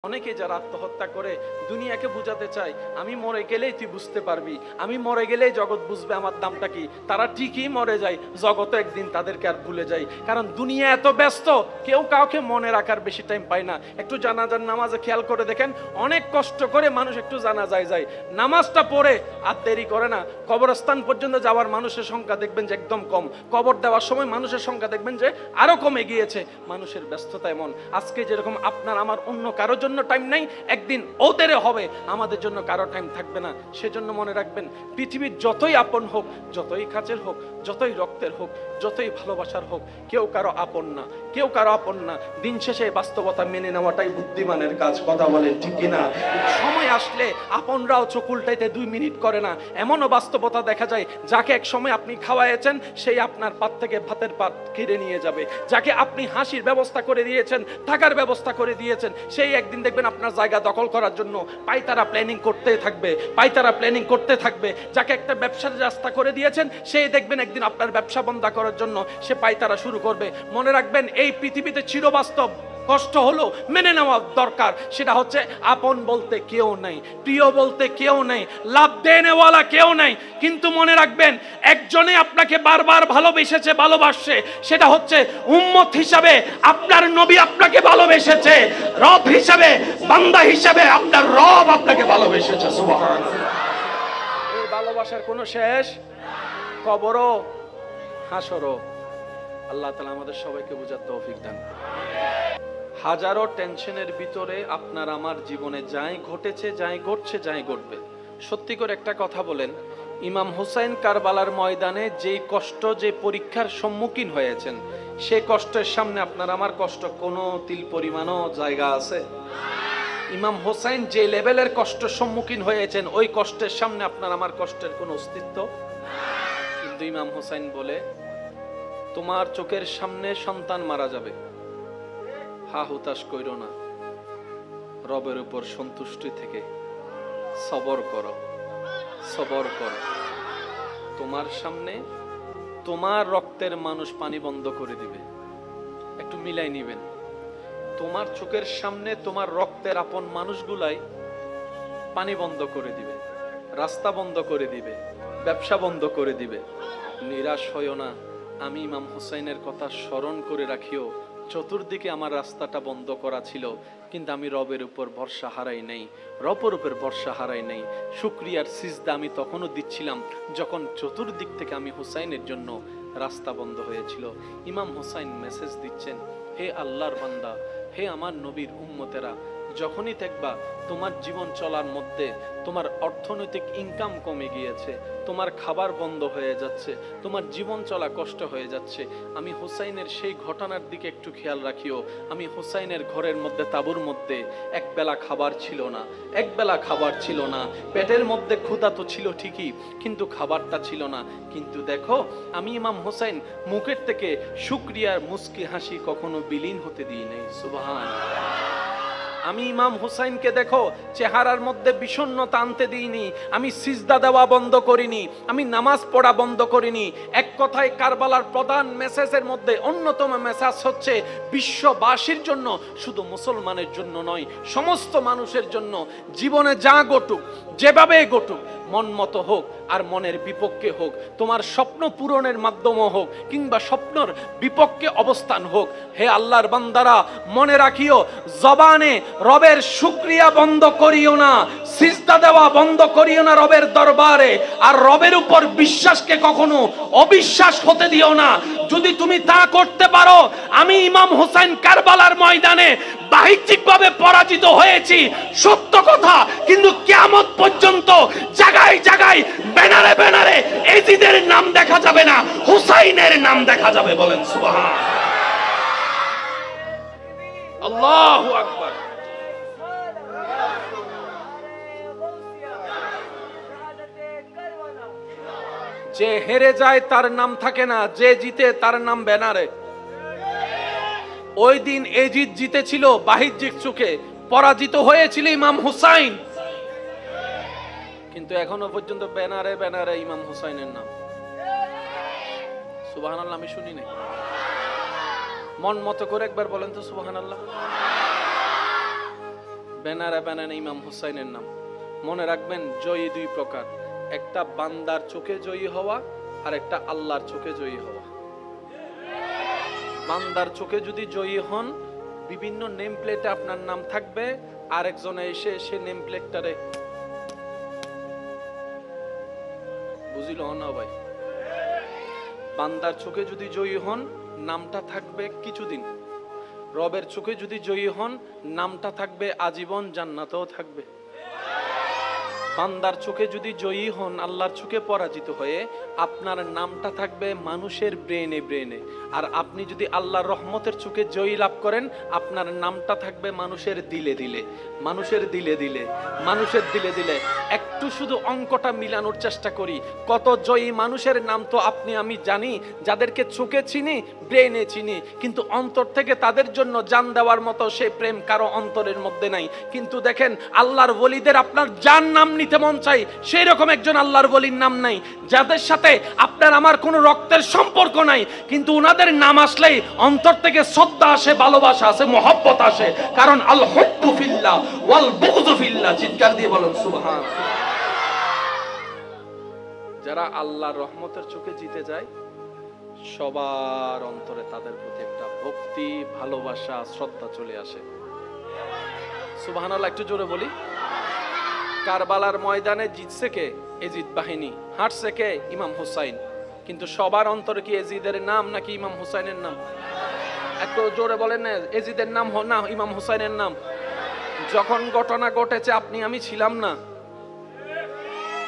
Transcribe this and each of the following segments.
অনেকে যারা আত্মহত্যা করে দুনিয়াকে বুঝাতে চায় আমি মরে গেলেই তুই বুঝতে পারবি, আমি মরে গেলেই জগৎ বুঝবে আমার দামটা কি। তারা ঠিকই মরে যায়, জগৎ একদিন তাদেরকে আর ভুলে যায়। কারণ দুনিয়া এত ব্যস্ত, কেউ কাউকে মনে রাখার বেশি টাইম পায় না। একটু জানাজার নামাজে খেয়াল করে দেখেন, অনেক কষ্ট করে মানুষ একটু জানাজায় যায়, নামাজটা পড়ে আর দেরি করে না। কবরস্থান পর্যন্ত যাওয়ার মানুষের সংখ্যা দেখবেন যে একদম কম, কবর দেওয়ার সময় মানুষের সংখ্যা দেখবেন যে আরো কমে গিয়েছে। মানুষের ব্যস্ততা এমন, আজকে যেরকম আপনার আমার অন্য কারোর জন্য টাইম নাই, একদিন ওদেরও হবে, আমাদের জন্য কারো টাইম থাকবে না। সেজন্য মনে রাখবেন, পৃথিবীর যতই আপন হোক, যতই কাছের হোক, যতই রক্তের হোক, যতই ভালোবাসার হোক, কেউ কারো আপন না, কেউ কারো আপন না। দিন শেষে বাস্তবতা মেনে নেওয়াটাই বুদ্ধিমানের কাজ। কথা বলেন ঠিক কিনা? সময় আসলে আপনরাও চোখ উল্টাইতে 2 মিনিট করে না। এমনও বাস্তবতা দেখা যায়, যাকে এক সময় আপনি খাওয়াইছেন সেই আপনার পাত থেকে ভাতের পাত কেড়ে নিয়ে যাবে। যাকে আপনি হাসির ব্যবস্থা করে দিয়েছেন, থাকার ব্যবস্থা করে দিয়েছেন, সেই একদিন দেখবেন আপনার জায়গা দখল করার জন্য পাইতারা প্ল্যানিং করতে থাকবে, পাইতারা প্ল্যানিং করতে থাকবে। যাকে একটা ব্যবসার রাস্তা করে দিয়েছেন, সেই দেখবেন একদিন আপনার ব্যবসা বন্ধ করার জন্য সে পাইতারা শুরু করবে। মনে রাখবেন, এই পৃথিবীতে চিরবাস্তব কষ্ট হলো মেনে নেওয়া দরকার। সেটা হচ্ছে আপন বলতে কেউ নাই, প্রিয় বলতে কেউ নাই, লাভ দেনেওয়ালা কেউ নাই। কিন্তু মনে রাখবেন, একজনে আপনাকে বারবার ভালোবেসেছে, ভালোবাসছে, সেটা হচ্ছে উম্মত হিসাবে আপনার নবী আপনাকে ভালোবেসেছে, রব হিসাবে, বান্দা হিসাবে আপনার রব আপনাকে ভালোবেসেছে। সুবহানাল্লাহ। এই ভালোবাসার কোনো শেষ, কবরও হাসরও। আল্লাহ তাআলা আমাদের সবাইকে বুঝার তৌফিক দান। হাজারো টেনশনের ভিতরে আপনার আমার জীবনে যাই ঘটেছে, যাই ঘটছে, যাই ঘটবে, সত্যি করে একটা কথা বলেন, ইমাম হুসাইন কারবালার ময়দানে যেই কষ্ট, যে পরীক্ষার সম্মুখীন হয়েছেন, সেই কষ্টের সামনে আপনার আমার কষ্ট কোনো তিল পরিমাণও জায়গা আছে? ইমাম হুসাইন যে লেভেলের কষ্টের সম্মুখীন হয়েছেন, ওই কষ্টের সামনে আপনার আমার কষ্টের কোনো অস্তিত্ব। কিন্তু ইমাম হুসাইন বলে, তোমার চোখের সামনে সন্তান মারা যাবে, হা হুতাশ কইরো না, রবের উপর সন্তুষ্টি থেকে সবর করো, সবর করো। তোমার সামনে তোমার রক্তের মানুষ পানি বন্ধ করে দিবে, একটু মিলাই নিবেন। তোমার চোখের সামনে তোমার রক্তের আপন মানুষগুলাই পানি বন্ধ করে দিবে, রাস্তা বন্ধ করে দিবে, ব্যবসা বন্ধ করে দিবে। নিরাশ হইও না, আমি ইমাম হুসাইনের কথা স্মরণ করে রাখিও, চতুর্দিকে আমার রাস্তাটা বন্ধ করা ছিল, কিন্তু আমি রবের উপর ভরসা হারাই নাই, রবের উপর ভরসা হারাই নাই। শুকরিয়ার সিজদা আমি তখনও দিচ্ছিলাম যখন চতুর্দিক থেকে আমি হুসাইনের জন্য রাস্তা বন্ধ হয়েছিল। ইমাম হুসাইন মেসেজ দিচ্ছেন, হে আল্লাহর বান্দা, হে আমার নবীর উম্মতেরা, যখনই দেখবা তোমার জীবন চলার মধ্যে তোমার অর্থনৈতিক ইনকাম কমে গিয়েছে, তোমার খাবার বন্ধ হয়ে যাচ্ছে, তোমার জীবন চলা কষ্ট হয়ে যাচ্ছে, আমি হুসাইনের সেই ঘটনার দিকে একটু খেয়াল রাখিও। আমি হুসাইনের ঘরের মধ্যে, তাঁবুর মধ্যে একবেলা খাবার ছিল না, একবেলা খাবার ছিল না, পেটের মধ্যে ক্ষুধা তো ছিল ঠিকই, কিন্তু খাবারটা ছিল না। কিন্তু দেখো, আমি ইমাম হুসাইন মুখের থেকে শুকরিয়ার মুস্কি হাসি কখনো বিলীন হতে দিই নাই। সুবহানাল্লাহ। আমি ইমাম হুসাইনকে দেখো চেহারার মধ্যে বিষণ্ণতা আনতে দিইনি, আমি সিজদা দেওয়া বন্ধ করিনি, আমি নামাজ পড়া বন্ধ করিনি। এক কথায় কারবালার প্রধান মেসেজের মধ্যে অন্যতম মেসেজ হচ্ছে বিশ্ববাসীর জন্য, শুধু মুসলমানের জন্য নয়, সমস্ত মানুষের জন্য। জীবনে যা ঘটুক, যেভাবে ঘটুক, মন মতো হোক আর মনের বিপক্ষে হোক, তোমার স্বপ্ন পূরণের মাধ্যমে হোক কিংবা স্বপ্নর বিপক্ষে অবস্থান হোক, হে আল্লাহর বান্দারা, মনে রাখিও, জবানে রবের শুকরিয়া বন্ধ করিও না, সিজদা দেওয়া বন্ধ করিও না রবের দরবারে, আর রবের উপর বিশ্বাসকে কখনো অবিশ্বাস হতে দিও না। যদি তুমি তা করতে পারো, আমি ইমাম হুসাইন কারবালার ময়দানে বাহ্যিকভাবে পরাজিত হয়েছি সত্য কথা, কিন্তু কিয়ামত পর্যন্ত জায়গায় জায়গায় ব্যানারে ব্যানারে এজিদের নাম দেখা যাবে না, হুসাইনের নাম দেখা যাবে। বলেন সুবহান আল্লাহু আকবার। যে হেরে যায় তার নাম থাকে না, যে জিতে তার নাম ব্যানারে। ওই দিন এজিদ জিতেছিল বাহ্যিক চোখে, পরাজিত হয়েছিল ইমাম হুসাইন, কিন্তু এখনো পর্যন্ত ব্যানারে ব্যানারে ইমাম হুসাইনের নাম। সুবহানাল্লাহ। আমি শুনি নাই, মন মতো করে একবার বলেন তো সুবহানাল্লাহ। ব্যানারে ব্যানারে ইমাম হুসাইনের নাম। মনে রাখবেন, জয়ী দুই প্রকার, একটা বান্দার চোখে জয়ী হওয়া আর একটা আল্লাহর চোখে জয়ী হওয়া। বান্দার চোখে যদি জয়ী হন, বিভিন্ন নেম প্লেটে আপনার নাম থাকবে, আরেকজনে এসে সে নেম প্লেটটারে বুঝিল না ভাই। বান্দার চোখে যদি জয়ী হন, নামটা থাকবে কিছুদিন। রবের চোখে যদি জয়ী হন, নামটা থাকবে আজীবন, জান্নাতেও থাকবে। বান্দার চোখে যদি জয়ী হন, আল্লাহর চোখে পরাজিত হয়ে, আপনার নামটা থাকবে মানুষের ব্রেনে ব্রেনে। আর আপনি যদি আল্লাহর রহমতের চোখে জয়ী লাভ করেন, আপনার নামটা থাকবে মানুষের দিলে দিলে, মানুষের দিলে দিলে, মানুষের দিলে দিলে। একটু শুধু অঙ্কটা মিলানোর চেষ্টা করি। কত জয়ী মানুষের নাম তো আপনি আমি জানি, যাদেরকে চোখে চিনি, ব্রেনে চিনি, কিন্তু অন্তর থেকে তাদের জন্য জান দেওয়ার মতো সে প্রেম কারো অন্তরের মধ্যে নাই। কিন্তু দেখেন, আল্লাহর ওলিদের আপনার জান নাম নিতে মন চাই, সেই রকম একজন আল্লাহর ওলির নাম নাই, যাদের সাথে আপনার আমার কোনো রক্তের সম্পর্ক নাই, কিন্তু উনাদের নাম আসলেই অন্তর থেকে শ্রদ্ধা আসে, ভালোবাসা আসে, মহব্বত আসে। কারণ আল হুব্বু ফিল্লাহ ওয়াল বুগযু ফিল্লাহ। চিৎকার দিয়ে বলেন সুবহান। যারা আল্লাহর রহমতের চোখে জিতে যায়, সবার অন্তরে তাদের প্রতি একটা ভক্তি, ভালোবাসা, শ্রদ্ধা চলে আসে। সুবহানাল্লাহ, একটু জোরে বলি। কারবালার ময়দানে জিতছে কে? এজিদ বাহিনী। হারছে কে? ইমাম হুসাইন। কিন্তু সবার অন্তরে কি এজিদের নাম নাকি ইমাম হুসাইনের নাম? একটু জোরে বলেন না, এজিদের নাম না ইমাম হুসাইনের নাম? যখন ঘটনা ঘটেছে আপনি আমি ছিলাম না,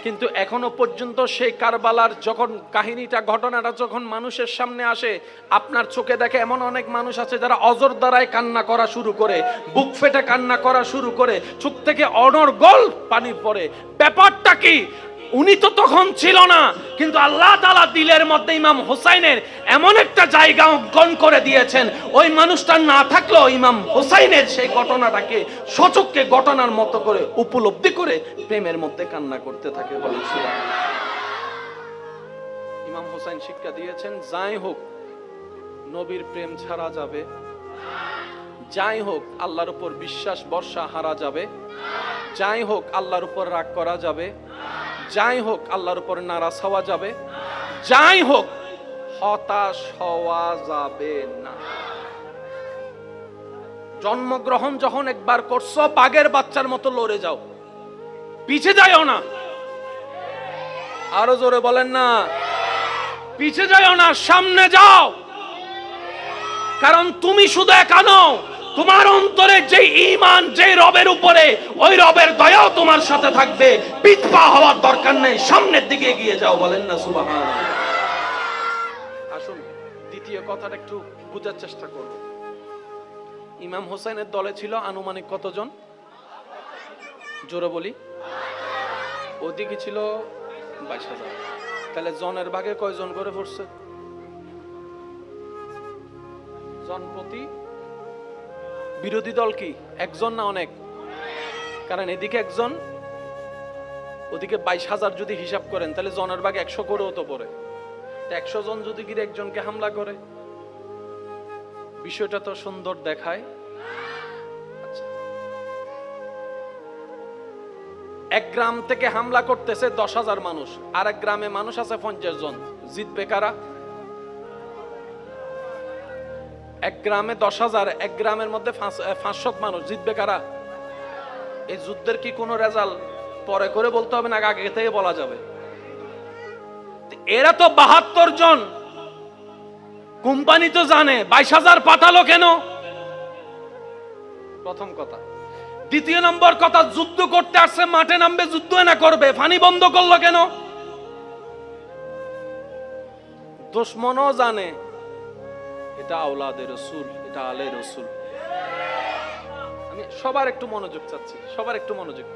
কিন্তু এখনো পর্যন্ত সেই কারবালার যখন কাহিনীটা, ঘটনাটা যখন মানুষের সামনে আসে, আপনার চোখে দেখে এমন অনেক মানুষ আছে যারা অজর দ্বারায় কান্না করা শুরু করে, বুক ফেটে কান্না করা শুরু করে, চোখ থেকে অনর্গল পানি পড়ে। ব্যাপারটা কি? উনি তো তখন ছিল না, কিন্তু আল্লাহ তাআলা দিলের মধ্যে ইমাম হুসাইনের এমন একটা জায়গা অঙ্কন করে দিয়েছেন, ওই মানুষটা না থাকলেও ইমাম হুসাইনের সেই ঘটনাটাকে সচক্ষে ঘটনার মতো করে উপলব্ধি করে প্রেমের মধ্যে কান্না করতে থাকে। বলেন সুবহানাল্লাহ। ইমাম হুসাইন শিক্ষা দিয়েছেন, যাই হোক নবীর প্রেম ছাড়া যাবে, যাই হোক আল্লাহর উপর বিশ্বাস ভরসা হারা যাবে, যাই হোক আল্লাহর উপর রাগ করা যাবে, যাই হোক আল্লাহর উপর নারাজ হওয়া যাবে, যাই হোক হতাশ হওয়া যাবে না। জন্মগ্রহণ যখন একবার করছো, বাঘের বাচ্চার মতো লড়ে যাও, পিছে যাইও না। আরো জোরে বলেন না, পিছে যাইও না, সামনে যাও। কারণ তুমি শুধু একা নও, তোমার অন্তরে যে ঈমান, যে রবের উপরে, ওই রবের দয়াও তোমার সাথে থাকবে। পিছপা হওয়ার দরকার নেই, সামনের দিকে এগিয়ে যাও। বলেন না সুবহানাল্লাহ। আসুন দ্বিতীয় কথাটা একটু বোঝার চেষ্টা করব। ইমাম হোসেনের দলে ছিল আনুমানিক কতজন? জোরে বলি। ওদিকে ছিল 22,000। তাহলে জনের ভাগে কয়জন করে পড়ছে? জন প্রতি। বিরোধী দল কি একজন না অনেক? কারণ এদিকে একজন, ওদিকে 22,000 যদি হিসাব করেন, তাহলে জনের ভাগে 100 করেও তো পড়ে। 100 জন যদি গিয়ে একজনকে হামলা করে, বিষয়টা তো সুন্দর দেখায়। আচ্ছা, এক গ্রাম থেকে হামলা করতেছে 10,000 মানুষ, আর এক গ্রামে মানুষ আছে 50 জন, জিতবে কারা? এক গ্রামে 10,000, এক গ্রামের মধ্যে 500 মানুষ, জিতবে কারা? এই যুদ্ধের কি কোনো রেজাল্ট পরে করে বলতে হবে না, আগে থেকে বলা যাবে? এরা তো 72 জন, কোম্পানি তো জানে 22,000 পাঠালো কেন? প্রথম কথা। দ্বিতীয় নম্বর কথা, যুদ্ধ করতে আসছে, মাঠে নামবে, যুদ্ধ না করবে, পানি বন্ধ করলো কেন? দুশমনও জানে এটা আওলাদে রাসূল, এটা আলে রাসূল। আমি সবার একটু মনোযোগ চাচ্ছি, সবার একটু মনোযোগ।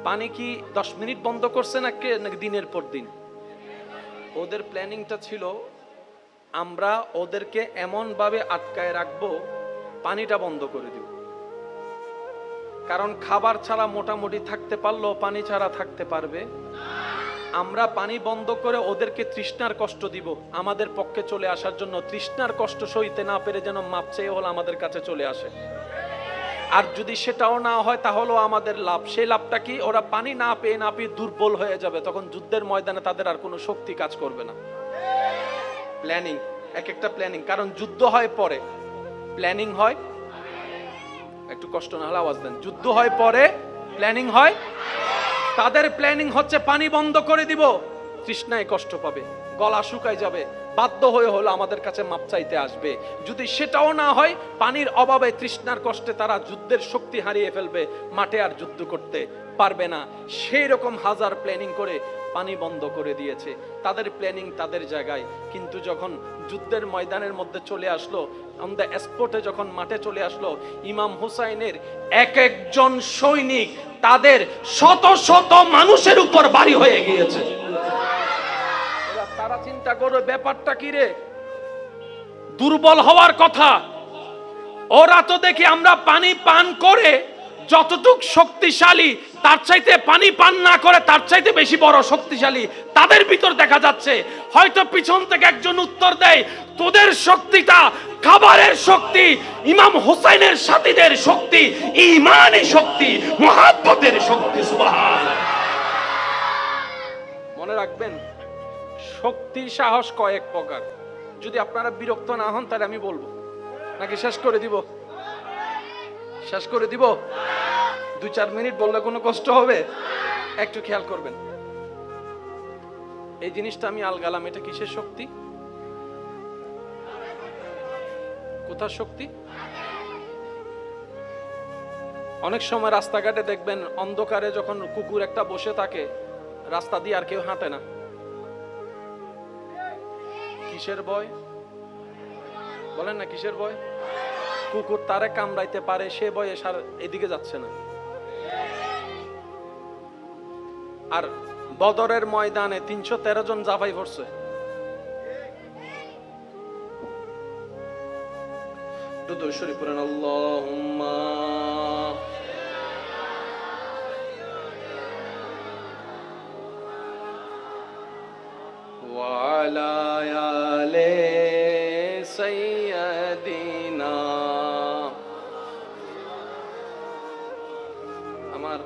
পানি কি 10 মিনিট বন্ধ করছে নাকি দিনের পর দিন? ওদের প্ল্যানিংটা ছিল, আমরা ওদেরকে এমন ভাবে আটকায় রাখবো, পানিটা বন্ধ করে দিব। কারণ খাবার ছাড়া মোটামুটি থাকতে পারলেও পানি ছাড়া থাকতে পারবে। আমরা পানি বন্ধ করে ওদেরকে তৃষ্ণার কষ্ট দিব, আমাদের পক্ষে চলে আসার জন্য। তৃষ্ণার কষ্ট সইতে না পেরে যেন মাপ চেয়ে হল আমাদের কাছে চলে আসে। আর যদি সেটাও না হয় তাহলেও আমাদের লাভ। সেই লাভটা কি? ওরা পানি না পেয়ে দুর্বল হয়ে যাবে, তখন যুদ্ধের ময়দানে তাদের আর কোনো শক্তি কাজ করবে না। প্ল্যানিং, এক একটা প্ল্যানিং, কারণ যুদ্ধ হয় পরে, প্ল্যানিং হয়, একটু কষ্ট না হলে আওয়াজ দেন, যুদ্ধ হয় পরে, প্ল্যানিং হয়। তাদের প্ল্যানিং হচ্ছে পানি বন্ধ করে দিব, তৃষ্ণায় কষ্ট পাবে, গলা শুকায় যাবে, বাধ্য হয়ে হলো আমাদের কাছে মাপ চাইতে আসবে। যদি সেটাও না হয়, পানির অভাবে তৃষ্ণার কষ্টে তারা যুদ্ধের শক্তি হারিয়ে ফেলবে, মাঠে আর যুদ্ধ করতে পারবে না। সেই রকম হাজার প্ল্যানিং করে পানি বন্ধ করে দিয়েছে। তাদের প্ল্যানিং তাদের জায়গায়, কিন্তু যখন যুদ্ধের ময়দানের মধ্যে চলে আসলো, অন দ্য স্পটে যখন মাঠে চলে আসলো, ইমাম হুসাইনের এক একজন সৈনিক তাদের শত শত মানুষের উপর ভারী হয়ে গিয়েছে। তারা চিন্তা করবে ব্যাপারটা কি রে, দুর্বল হওয়ার কথা। ওরা তো দেখি আমরা পানি পান করে যতটুক শক্তিশালী, তার চাইতে পানি পান না করে তার চাইতে বেশি বড় শক্তিশালী তাদের ভিতর দেখা যাচ্ছে। হয়তো পিছন থেকে একজন উত্তর দেয়, তোদের শক্তিটা খাবারের শক্তি, ইমাম হুসাইনের সাথীদের শক্তি ঈমানের শক্তি, মুহাব্বতের শক্তি। সুবহানাল্লাহ। মনে রাখবেন, শক্তি সাহস কয়েক প্রকার। যদি আপনারা বিরক্ত না হন তাহলে আমি বলবো, নাকি শেষ করে দিব? শেষ করে দিব? 2-4 মিনিট বললে কোনো কষ্ট হবে? একটু খেয়াল করবেন, এই জিনিসটা আমি আলগালাম, এটা কিসের শক্তি? কোথার শক্তি? অনেক সময় রাস্তাঘাটে দেখবেন অন্ধকারে যখন কুকুর একটা বসে থাকে, রাস্তা দিয়ে আর কেউ হাঁটে না। কিসের ভয়? বলেন না, কিসের ভয়? কুকুর তারে কামড়াইতে পারে, সে ভয়ে সার এদিকে যাচ্ছে না। আর বদরের ময়দানে 313 জন জাফাই পড়ছে। দুরূদ শরীফ পড়েন, আল্লাহুম্মা ওয়া আলা আলি সাইয়্যিদিনা। আমার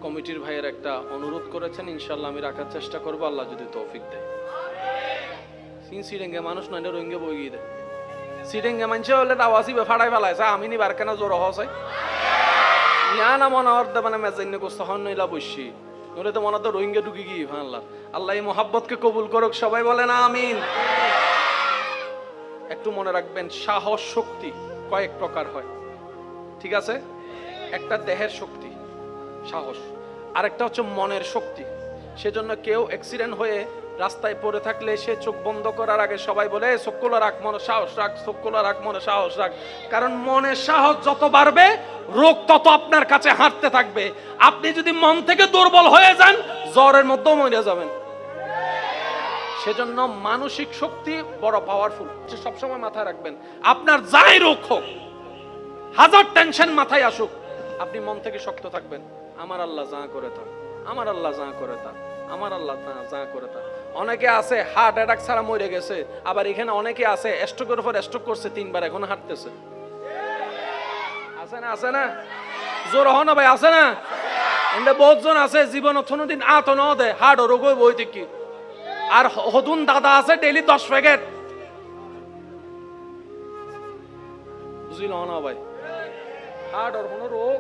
কমিটির ভাইয়ের একটা অনুরোধ করেছেন, ইনশাআল্লাহ আমি রাখার চেষ্টা করব, আল্লাহ যদি তৌফিক দেয়। সিডেঙ্গে মানুষ নয়, রোহিঙ্গা বই গিয়ে দেয়। সিডেঙ্গে মানুষ হলে আওয়াজই ফাড়াই ফেলাইছে, আমি নি বারখানা জোর হসাই না মনে হতে মানে মেজাইন্য করতে হন নইলা বসি নইলে তো মনে তো রোহিঙ্গা ঢুকে গিয়ে আল্লাহ আল্লাহ এই মোহাব্বতকে কবুল করুক, সবাই বলেন আমিন। একটু মনে রাখবেন, সাহস শক্তি কয়েক প্রকার হয়, ঠিক আছে? একটা দেহের শক্তি সাহস, আরেকটা হচ্ছে মনের শক্তি। সেজন্য কেউ অ্যাক্সিডেন্ট হয়ে রাস্তায় পড়ে থাকলে সে চোখ বন্ধ করার আগে সবাই বলে চোখ খোলা রাখ, মনে সাহস রাখ, চোখ খোলা রাখ, মনে সাহস রাখ। কারণ মনের সাহস যত বাড়বে, রোগ তত আপনার কাছে হাঁটতে থাকবে। আপনি যদি মন থেকে দুর্বল হয়ে যান, জ্বরের মধ্যেও মরে যাবেন। সেজন্য মানসিক শক্তি বড় পাওয়ারফুল, সবসময় মাথায় রাখবেন। আপনার যাই রোগ হোক, হাজার টেনশন মাথায় আসুক, আপনি মন থেকে শক্ত থাকবেন। আমার আল্লাহ যা করে তা, আমার আল্লাহ যা করে তা, আমার আল্লাহ যা করে তা। অনেকে আছে হার্ট অ্যাটাক ছাড়া মরে গেছে, আবার এখানে অনেকে আছে স্ট্রোকের উপর স্ট্রোক করছে, 3 বার এখন হাঁটতেছে। আছে না? আছে না? জোর হন ভাই, আছে না? এমনি বহুত জন আছে জীবন কোনোদিন আত ন দে, হার্ট রোগ বই থেকে। আর হদুন দাদা আছে ডেইলি 10 প্যাকেট, বুঝিল না ভাই? হার্ট ওর কোনো রোগ,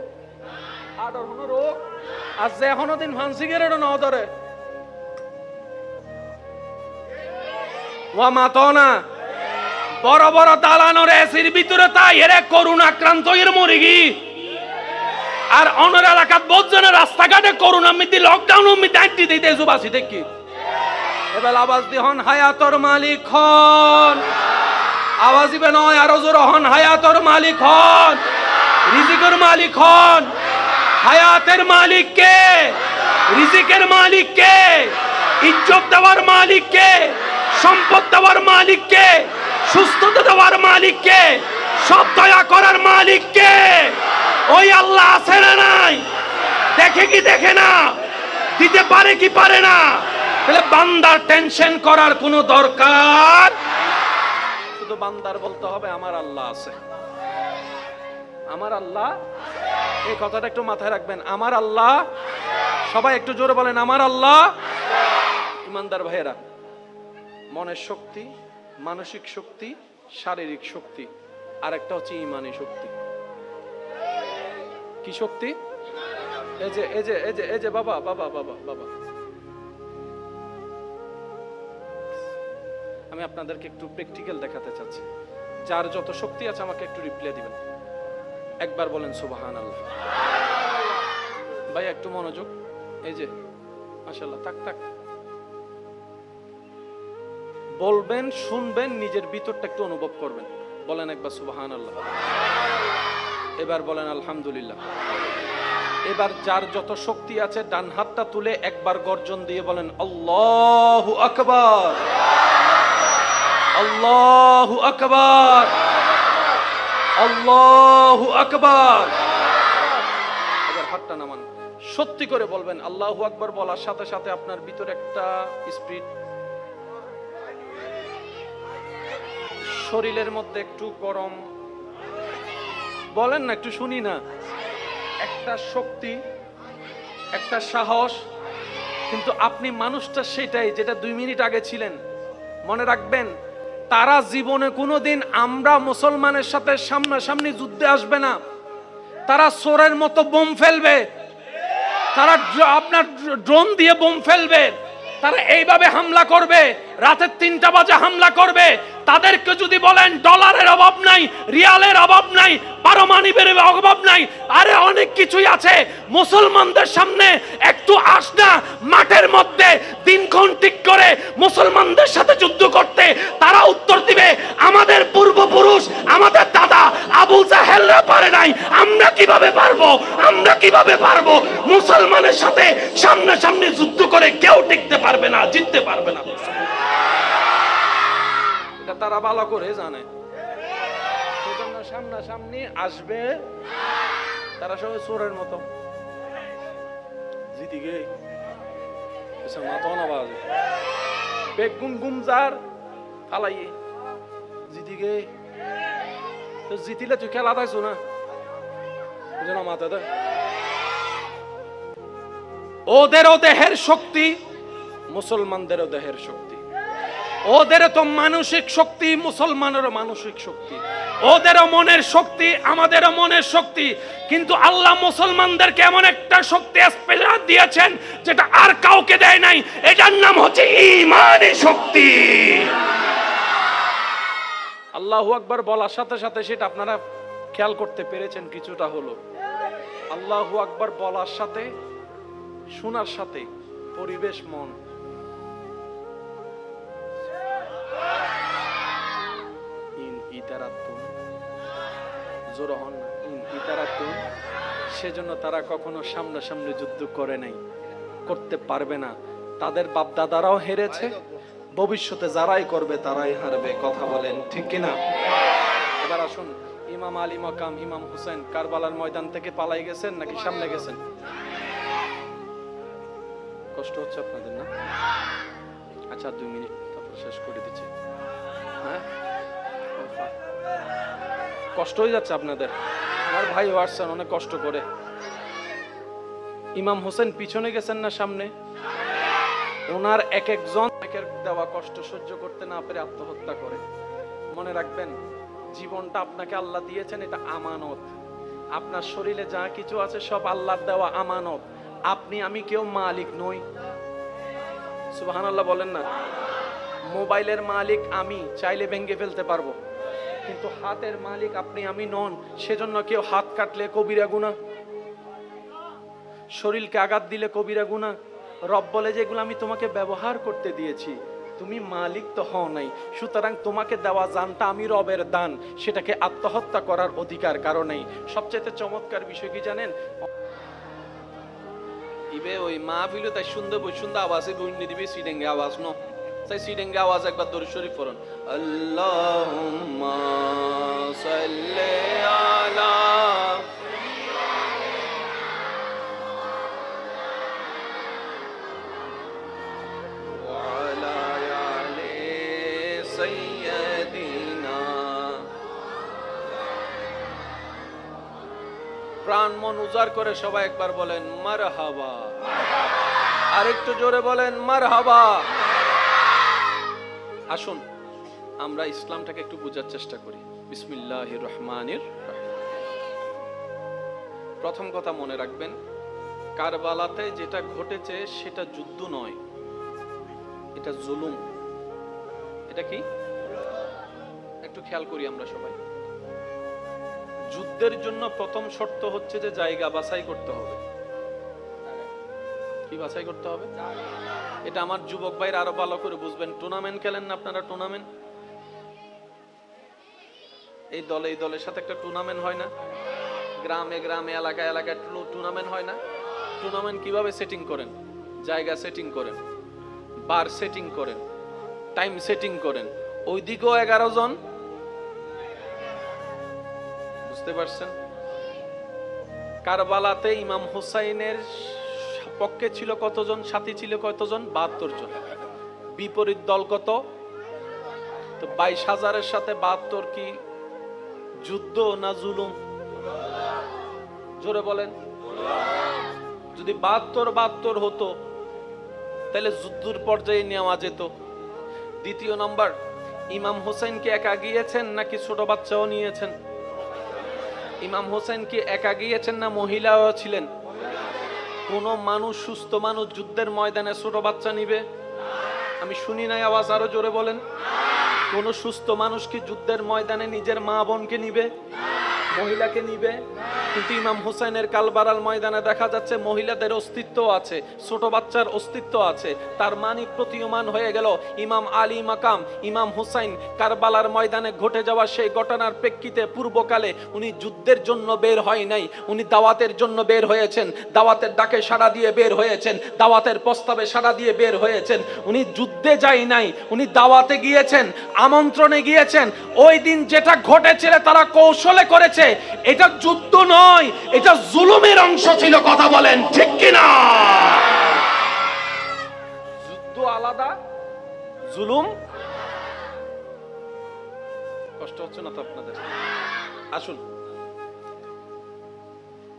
হার্ট ওর কোনো রোগ আর যে এখনো দিন ভান সিগারেটও ন ধরে ওয়া মাতো না। বড় বড় দালানোর এসির ভিতরে তাই এর করোনা আক্রান্ত এর মরে গি। আর অনর এলাকাত বহুজনে রাস্তাঘাটে corona Miti lockdown Miti IT দিতে জুবাসি দেখি। এবার আওয়াজ দি হন হায়াতর মালিক হন, আওয়াজ দিবে নয় আরো জোর হন হায়াতর মালিক হন, রিজিকের মালিক হন। হায়াতের মালিক কে? রিজিকের মালিক কে? ইজ্জত দেওয়ার মালিক কে? সম্পদ দেওয়ার মালিক কে? সুস্থতা দেওয়ার মালিক কে? সব দয়া করার মালিক কে? ওই আল্লাহ আছে না নাই? দেখে কি দেখে না? দিতে পারে কি পারে না? তাহলে বান্দার টেনশন করার কোনো দরকার, শুধু বান্দার বলতে হবে আমার আল্লাহ আছে। আমার আল্লাহ, এই কথাটা একটু মাথায় রাখবেন, আমার আল্লাহ। সবাই একটু জোরে বলেন, আমার আল্লাহ। ইমানদার ভাইয়েরা, মনের শক্তি, মানসিক শক্তি, শারীরিক শক্তি, আর একটা হচ্ছে ইমানি শক্তি। কি শক্তি? এই যে এই যে এই যে এই যে বাবা বাবা বাবা বাবা, আমি আপনাদেরকে একটু প্র্যাকটিক্যাল দেখাতে চাচ্ছি। যার যত শক্তি আছে আমাকে একটু রিপ্লাই দিবেন। একবার বলেন সুবহানাল্লাহ। ভাই একটু মনোযোগ। এই যে মাশাআল্লাহ, থাক থাক, বলবেন, শুনবেন, নিজের ভিতরটা একটু অনুভব করবেন। বলেন একবার সুবহানাল্লাহ। এবার বলেন আলহামদুলিল্লাহ। এবার যার যত শক্তি আছে ডান হাতটা তুলে একবার গর্জন দিয়ে বলেন আল্লাহু আকবার, আল্লাহু আকবার, আল্লাহু আকবার। এবার হাতটা নামান, সত্যি করে বলবেন আল্লাহু আকবার। বলার সাথে সাথে আপনার ভিতরে একটা স্পিরিট, শরীরের মধ্যে একটু গরম, বলেন না, একটু শুনি না, একটা শক্তি, একটা সাহস। কিন্তু আপনি মানুষটা সেটাই যেটা 2 মিনিট আগে ছিলেন। মনে রাখবেন, তারা জীবনে কোনোদিন আমরা মুসলমানের সাথে সামনাসামনি যুদ্ধে আসবে না। তারা চোরের মতো বোম ফেলবে, তারা আপনার ড্রোন দিয়ে বোম ফেলবে, তারা এইভাবে হামলা করবে, রাতের 3টা বাজে হামলা করবে। তাদেরকে যদি বলেন ডলারের অভাব নাই, রিয়ালের অভাব নাই, পারমাণবিকের অভাব নাই, আরে অনেক কিছুই আছে। মুসলমানদের সামনে একটু আসনা মাঠের মধ্যে দিনক্ষণ ঠিক করে মুসলমানদের সাথে যুদ্ধ করতে, তারা উত্তর দিবে আমাদের পূর্বপুরুষ, আমাদের দাদা আবু জাহেলরা পারে নাই, আমরা কিভাবে পারবো, আমরা কিভাবে পারবো। মুসলমানের সাথে সামনাসামনি যুদ্ধ করে কেউ টিকতে পারবে না, জিততে পারবে না। এটা তারা ভালো করে জানে, সেজন্য সামনাসামনি আসবে তারা সবাই চোরের মতো। জিতি গে মাথা না বাজে বেগুন গুমজার ফালাইয়ে জিতি গে, তো জিতিলে তুই খেলা পাইছো না, বুঝো না মাথা দে। ওদেরও দেহের শক্তি, মুসলমানদেরও দেহের শক্তি। ওদেরও তো মানসিক শক্তি, মুসলমানেরও মানসিক শক্তি। ওদেরও মনের শক্তি, আমাদেরও মনের শক্তি। কিন্তু আল্লাহ মুসলমানদেরকে এমন একটা শক্তি স্পেশাল দিয়েছেন যেটা আর কাউকে দেয় নাই। এটার নাম হচ্ছে ঈমানী শক্তি। আল্লাহু আকবার বলার সাথে সাথে সেটা আপনারা খেয়াল করতে পেরেছেন কিছুটা হলো। আল্লাহু আকবার বলার সাথে শোনার সাথে পরিবেশ, মন, সেজন্য তারা কখনো সামনাসামনি যুদ্ধ করে নাই, করতে পারবে না। তাদের বাপ দাদারাও হেরেছে, ভবিষ্যতে যারাই করবে তারাই হারবে। কথা বলেন ঠিক কিনা? এবার আসুন, ইমাম আলী মাকাম ইমাম হুসেন কারবালার ময়দান থেকে পালাই গেছেন নাকি সামনে গেছেন? কষ্ট হচ্ছে আপনাদের না? আচ্ছা 2 মিনিট, তারপর শেষ করে দিচ্ছি। হ্যাঁ, কষ্ট হয়ে যাচ্ছে আপনাদের? আমার ভাই আসছেন অনেক কষ্ট করে। ইমাম হোসেন পিছনে গেছেন না সামনে? ওনার এক একজন একের দেওয়া কষ্ট সহ্য করতে না পেরে আত্মহত্যা করে। মনে রাখবেন, জীবনটা আপনাকে আল্লাহ দিয়েছেন, এটা আমানত। আপনার শরীরে যা কিছু আছে সব আল্লাহর দেওয়া আমানত। আপনি আমি কেউ মালিক নই। সুবহানাল্লাহ বলেন না? মোবাইলের মালিক আমি, চাইলে ভেঙে ফেলতে পারবো, কিন্তু হাতের মালিক আপনি আমি নন। সেজন্য কেউ হাত কাটলে কবিরা গুনাহ, শরীরকে আঘাত দিলে কবিরা গুনাহ। রব বলে যে এগুলো আমি তোমাকে ব্যবহার করতে দিয়েছি, তুমি মালিক তো হও নাই। সুতরাং তোমাকে দেওয়া জানটা আমি রবের দান, সেটাকে আত্মহত্যা করার অধিকার কারো নেই। সবচেয়ে চমৎকার বিষয় কি জানেন? ইবে ওই মাহফিলে তাই সুন্দর সুন্দর আওয়াজে বইনি দিবে, সিডেঙ্গে আওয়াজ ন, তাই সিডেঙ্গে আওয়াজ একবার দরুদ শরীফ পড়ুন। আল্লাহুম্মা সাল্লি আলা মন উজাড় করে সবাই একবার বলেন মারহাবা, আরেকটু জোরে বলেন মারহাবা। আসুন আমরা ইসলামটাকে একটু বোঝার চেষ্টা করি। বিসমিল্লাহির রহমানির রহিম। প্রথম কথা মনে রাখবেন, কারবালাতে যেটা ঘটেছে সেটা যুদ্ধ নয়, এটা জুলুম। এটা কি একটু খেয়াল করি আমরা সবাই। যুদ্ধের জন্য প্রথম শর্ত হচ্ছে যে জায়গা বাছাই করতে হবে। কি বাছাই করতে হবে? এটা আমার যুবক ভাইরা আরো ভালো করে বুঝবেন। টুর্নামেন্ট খেলেন না আপনারা? টুর্নামেন্ট, এই দলে এই দলের সাথে একটা টুর্নামেন্ট হয় না? গ্রামে গ্রামে এলাকায় এলাকায় টুর্নামেন্ট হয় না? টুর্নামেন্ট কিভাবে সেটিং করেন? জায়গা সেটিং করেন, বার সেটিং করেন, টাইম সেটিং করেন। ওইদিকেও 11 জন, বুঝতে পারছেন? কারবালাতে ইমাম হুসাইনের পক্ষে ছিল কতজন? সাথী ছিল কতজন? 72 জন। বিপরীত দল কত? তো 22,000-এর সাথে 72 কি যুদ্ধ না জুলুম? জোরে বলেন। যদি 72 হতো তাহলে যুদ্ধের পর্যায়ে নেওয়া যেত। দ্বিতীয় নম্বর, ইমাম হোসেন কি একা গিয়েছেন নাকি ছোট বাচ্চাও নিয়েছেন? ইমাম হোসেন কি একা গিয়েছেন না মহিলাও ছিলেন? কোন মানুষ, সুস্থ মানুষ যুদ্ধের ময়দানে ছোট বাচ্চা নিবে? আমি শুনি নাই, আওয়াজ আরো জোরে বলেন। কোন সুস্থ মানুষ কি যুদ্ধের ময়দানে নিজের মা বোনকে নিবে, মহিলাকে নিবে? কিন্তু ইমাম হুসাইনের কালবারাল ময়দানে দেখা যাচ্ছে মহিলাদের অস্তিত্ব আছে, ছোট বাচ্চার অস্তিত্ব আছে। তার মানে প্রতীয়মান হয়ে গেল ইমাম আলী মাকাম, ইমাম হুসাইন কারবালার ময়দানে ঘটে যাওয়া সেই ঘটনার প্রেক্ষিতে পূর্বকালে উনি যুদ্ধের জন্য বের হয় নাই, উনি দাওয়াতের জন্য বের হয়েছেন। দাওয়াতের ডাকে সাড়া দিয়ে বের হয়েছেন, দাওয়াতের প্রস্তাবে সাড়া দিয়ে বের হয়েছেন। উনি যুদ্ধে যায় নাই, উনি দাওয়াতে গিয়েছেন, আমন্ত্রণে গিয়েছেন। ওই দিন যেটা ঘটেছিল তারা কৌশলে করেছে, এটা যুদ্ধ নয়, এটা জুলুমের অংশ ছিল। কথা বলেন ঠিক কিনা? যুদ্ধ আলাদা, জুলুম। কষ্ট হচ্ছে না তো আপনাদের? আসুন,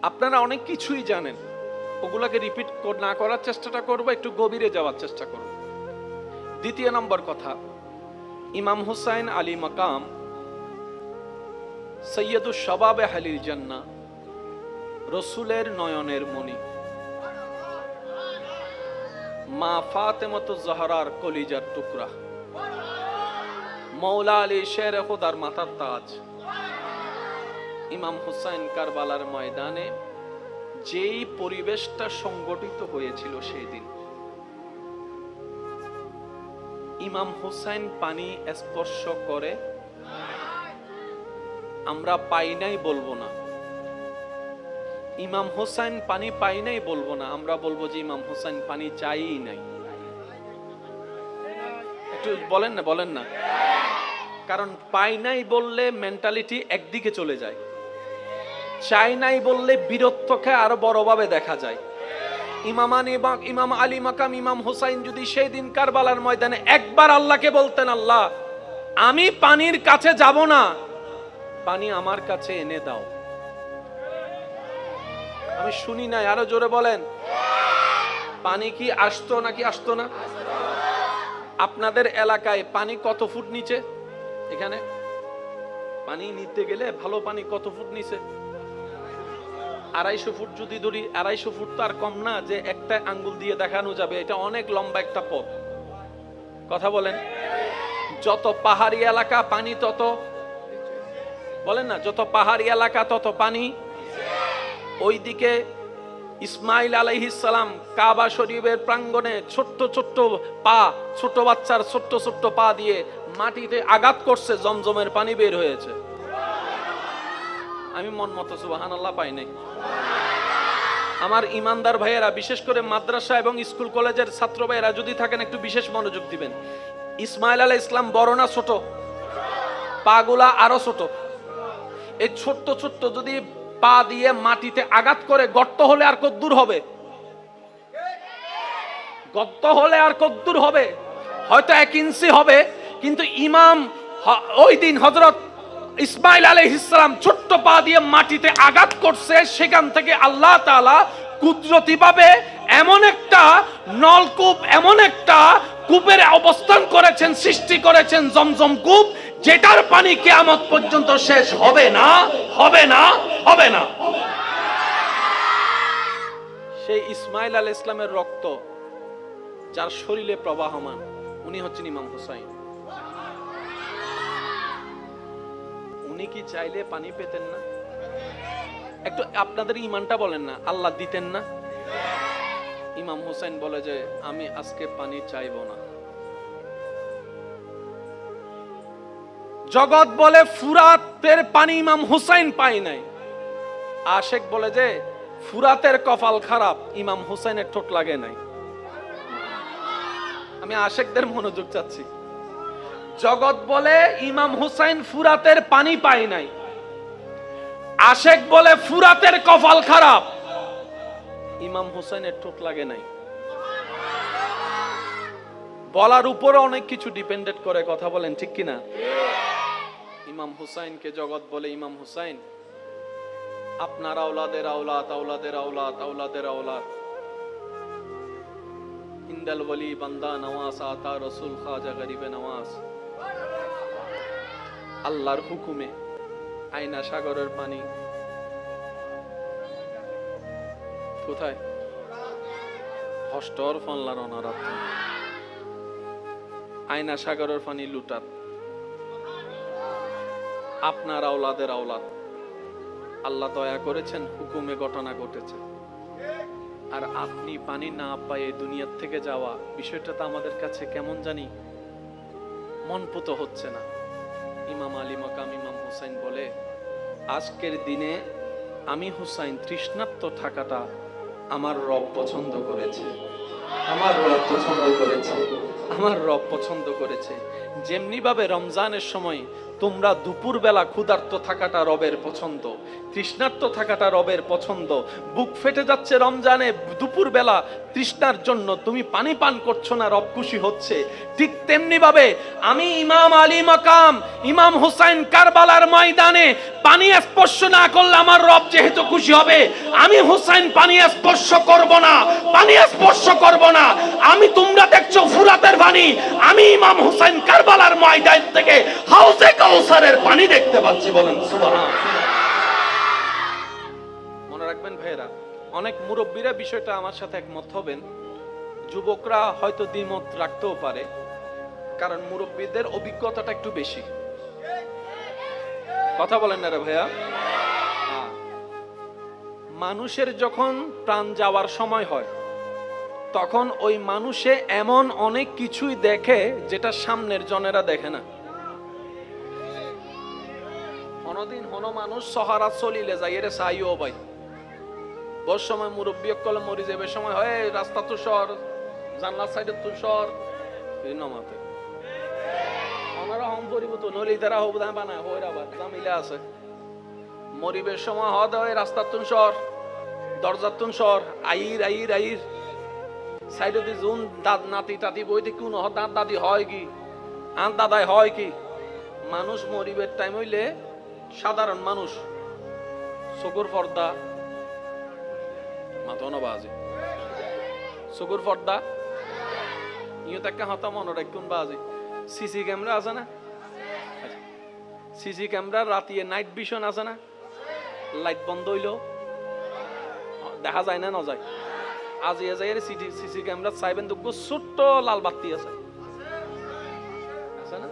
আপনারা অনেক কিছুই জানেন, ওগুলাকে রিপিট না করার চেষ্টাটা করব, একটু গভীরে যাওয়ার চেষ্টা করব। দ্বিতীয় নম্বর কথা, ইমাম হুসাইন আলী মাকাম সৈয়দুশ শাবাবে আহলিল জান্নাহ, রসুলের নয়নের মণি, মা ফাতেমাতুজ জাহরার কলিজার টুকরা, মৌলা আলী শের খুদার মাথার তাজ। ইমাম হুসাইন কারবালার ময়দানে যেই পরিবেশটা সংগঠিত হয়েছিল সেই দিন, ইমাম হুসাইন পানি স্পর্শ করে আমরা পাই নাই বলবো না, ইমাম হুসাইন পানি পাই নাই বলবো না, আমরা বলবো যে ইমাম হুসাইন পানি চাই নাই। একটু বলেন না, বলেন না। কারণ পাই নাই বললে মেন্টালিটি একদিকে চলে যায়, চাই নাই বললে বীরত্বকে আরো বড়ভাবে দেখা যায়। ইমাম আলী মাকাম ইমাম হুসাইন যদি সেই দিন কারবালার ময়দানে একবার আল্লাহকে বলতেন, আল্লাহ আমি পানির কাছে যাব না, পানি আমার কাছে এনে দাও। আমি শুনি নাই, আরো জোরে বলেন। পানি কি আসতো নাকি আসতো না? আপনাদের এলাকায় পানি কত ফুট নিচে? এখানে পানি নিতে গেলে ভালো পানি কত ফুট নিচে? 250 ফুট যদি ধরি, 250 ফুট তো আর কম না যে একটা আঙ্গুল দিয়ে দেখানো যাবে, এটা অনেক লম্বা একটা পথ। কথা বলেন। যত পাহাড়ি এলাকা পানি তত, বলেন না, যত পাহাড়ি এলাকা তত পানি। ওইদিকে ইসমাইল আলাইহিস সালাম কাবা শরীফের প্রাঙ্গণে ছোট্ট ছোট্ট পা, ছোট বাচ্চার ছোট্ট ছোট্ট পা দিয়ে মাটিতে আঘাত করছে, জমজমের পানি বের হয়েছে। আমি মন মতো সুবহানাল্লাহ পাই নাই। আমার ইমানদার ভাইয়েরা, বিশেষ করে মাদ্রাসা এবং স্কুল কলেজের ছাত্র ভাইয়েরা যদি থাকেন একটু বিশেষ মনোযোগ দিবেন। ইসমাইল আলাইহিস সালাম বড় না ছোট? পাগুলা আরো ছোট। এই ছোট্ট ছোট্ট যদি পা দিয়ে মাটিতে আঘাত করে গর্ত হলে আর কতদূর হবে? গর্ত হলে আর কতদূর হবে? হয়তো 1 ইঞ্চি হবে। কিন্তু ইমাম ওই দিন হযরত ইসমাইল আলাইহিস সালাম ছোট্ট পা দিয়ে মাটিতে আঘাত করছে, সেখান থেকে আল্লাহ তাআলা কুদরতি ভাবে এমন একটা নলকূপ, এমন একটা কূপের অবস্থান করেছেন, সৃষ্টি করেছেন, জমজম কূপ, যেটার পানি কিয়ামত পর্যন্ত শেষ হবে না, হবে না, হবে না। সেই ইসমাইল আলাইহিস সালামের রক্ত যার শরীরে প্রবাহমান, উনি হচ্ছেন ইমাম হুসাইন। উনি কি চাইলে পানি পেতেন না? একটু আপনাদের ইমানটা বলেন না, আল্লাহ দিতেন না? ইমাম হুসাইন বলে যে আমি আজকে পানি চাইবো না। জগৎ বলে ফুরাতের পানি ইমাম হুসাইন পায় নাই। আশেক বলে যে ফুরাতের কপাল খারাপ, ইমাম হুসাইনের ঠোঁট লাগে নাই। আমি আশেকদের মনোযোগ চাচ্ছি। জগৎ বলে ইমাম হুসাইন ফুরাতের পানি পায় নাই, আশেক বলে ফুরাতের কপাল খারাপ, ইমাম হুসাইনের ঠোঁট লাগে নাই। বলার উপরে অনেক কিছু ডিপেন্ডেন্ট করে, কথা বলেন ঠিক কিনা? ইমাম হুসাইনকে জগৎ বলে ইমাম হুসাইন আপনার আওলাদের আওলাদ, আওলাদের আওলাদ, আওলাদের আওলাদ, ইন্দাল ওয়ালি বান্দা নওয়াজ, আতা রাসূল খাজা গরিবে নওয়াজ। আল্লাহর হুকুমে আয়না সাগরের পানি কোথায়? হস্টর ফনলার অনারাত, আয়না সাগরের পানি লুটাত। আপনার আওলাদের আওলাদ, আল্লাহ দয়া করেছেন, হুকুমে ঘটনা ঘটেছে। আর আপনি পানি না পায়ে দুনিয়ার থেকে যাওয়া, বিষয়টা তো আমাদের কাছে কেমন জানি মনপুত হচ্ছে না। ইমাম আলী মাকাম ইমাম হুসাইন বলে আজকের দিনে আমি হুসাইন তৃষ্ণার্ত থাকাটা আমার রব পছন্দ করেছে, আমার রব পছন্দ করেছে, আমার রব পছন্দ করেছে। যেমনি ভাবে রমজানের সময় তোমরা দুপুর বেলা ক্ষুধার্ত থাকাটা রবের পছন্দ, তৃষ্ণার্ত থাকাটা রবের পছন্দ। বুক ফেটে যাচ্ছে রমজানে, দুপুর বেলা তৃষ্ণার জন্য তুমি পানি পান করছো না, রব খুশি হচ্ছে। ঠিক তেমনি ভাবে আমি ইমাম আলী মাকাম ইমাম হুসাইন কারবালার ময়দানে পানি স্পর্শ না করলে আমার রব যেহেতু খুশি হবে, আমি হুসাইন পানি স্পর্শ করব না, পানি স্পর্শ করব না। আমি, তোমরা দেখছো ফুরাতের পানি, আমি ইমাম হুসাইন কারবালার ময়দান থেকে হাউজে কাউসারের পানি দেখতে পাচ্ছি। বলেন সুবহান। মনে রাখবেন ভাইয়েরা, অনেক মুরব্বীরা বিষয়টা আমার সাথে একমত হবেন, যুবকরা হয়তো দ্বিমত রাখতেও পারে, কারণ মুরব্বীদের অভিজ্ঞতাটা একটু বেশি। কথা বলেন না রে ভাইয়া? মানুষের যখন প্রাণ যাওয়ার সময় হয়, তখন ওই মানুষে এমন অনেক কিছুই দেখে যেটা সামনের জনেরা দেখে না। কোনদিন হনো মানুষ সহারা চলিলে যাই রে চাইও ভাই, বস সময় মুরব্বী কলে মরি যাবে সময় হয় রাস্তা তো সর, জানলার সাইডে তো সর, নমাতে ওনারা হম পরিবর্তন হলে তারা হব বানায় হয়ে আবার জামিলে আছে। মরিবের সময় হওয়া দেওয়া রাস্তার তুন সর, দরজার তুন সর, আইর আইর আইর সাইডে দি জুন দাদ নাতি টাতি বইতে কোন দাঁত দাদি হয় কি, আন দাদাই হয় কি। মানুষ মরিবের টাইম হইলে সাধারণ মানুষ চকুর পর্দা মাথা বাজে, চকুর পর্দা ইয়ে তাকে হাতা মনে রাখুন বাজে। সিসি ক্যামেরা আছে না? সিসি ক্যামেরা রাতিয়ে নাইট ভিশন আছে না? লাইট বন্ধ হইল দেখা যায় না, না যায়। আজ এ যায় সিসি ক্যামেরা চাইবেন তো ছোট্ট লাল বাতি আছে না?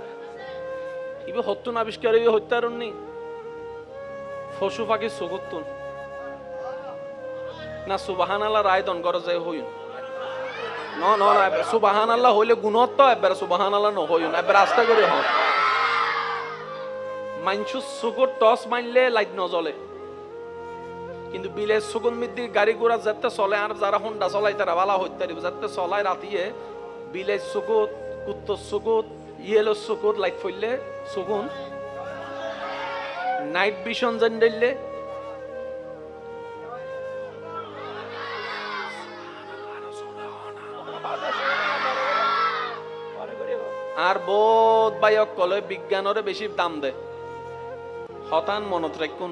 ইবে হত্যুন আবিষ্কার হত্যারণ নেই, পশু পাখি চকুতুন না সুবহানাল্লাহ রায় দন করে যায় হইন ন ন সুবহানাল্লাহ হইলে গুণত এবার সুবহানাল্লাহ ন হইন এবার আস্তে করে হন। মাইনসু চকুর টস মারলে লাইট নজ্বলে, কিন্তু বিলে সুগুন মিদ্দির গাড়ি ঘোড়া যাতে চলে, আর যারা হোন্ডা চলাই তারা ভালো হইতে পারিব, যাতে চলাই রাতিয়ে বিলে চকুত কুত্তর চকুত ইয়েলো চকুত লাইট ফইলে চকুন নাইট ভিশন জান দিলে আর বোধ বাইক কলে বিজ্ঞানরে বেশি দাম দেয়। হতান মনত রাখুন,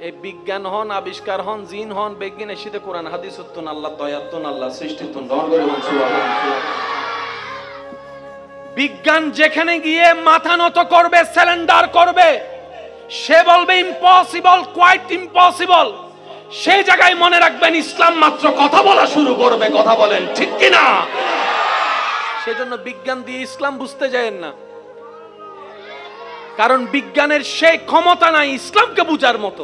এই বিজ্ঞান হন, আবিষ্কার হন, জিন হন, বিজ্ঞান এসিতে কোরআন হাদিস উত্তন আল্লাহ দয়াতুন আল্লাহ সৃষ্টিতুন গ্রহণ করে বলছি। বিজ্ঞান যেখানে গিয়ে মাথা নত করবে, স্যালেন্ডার করবে, সে বলবে ইম্পসিবল, কোয়াইট ইম্পসিবল, সেই জায়গায় মনে রাখবেন ইসলাম মাত্র কথা বলা শুরু করবে। কথা বলেন ঠিক কিনা? সেজন্য বিজ্ঞান দিয়ে ইসলাম বুঝতে যায়েন না, কারণ বিজ্ঞানের সেই ক্ষমতা নাই ইসলামকে বুঝার মতো।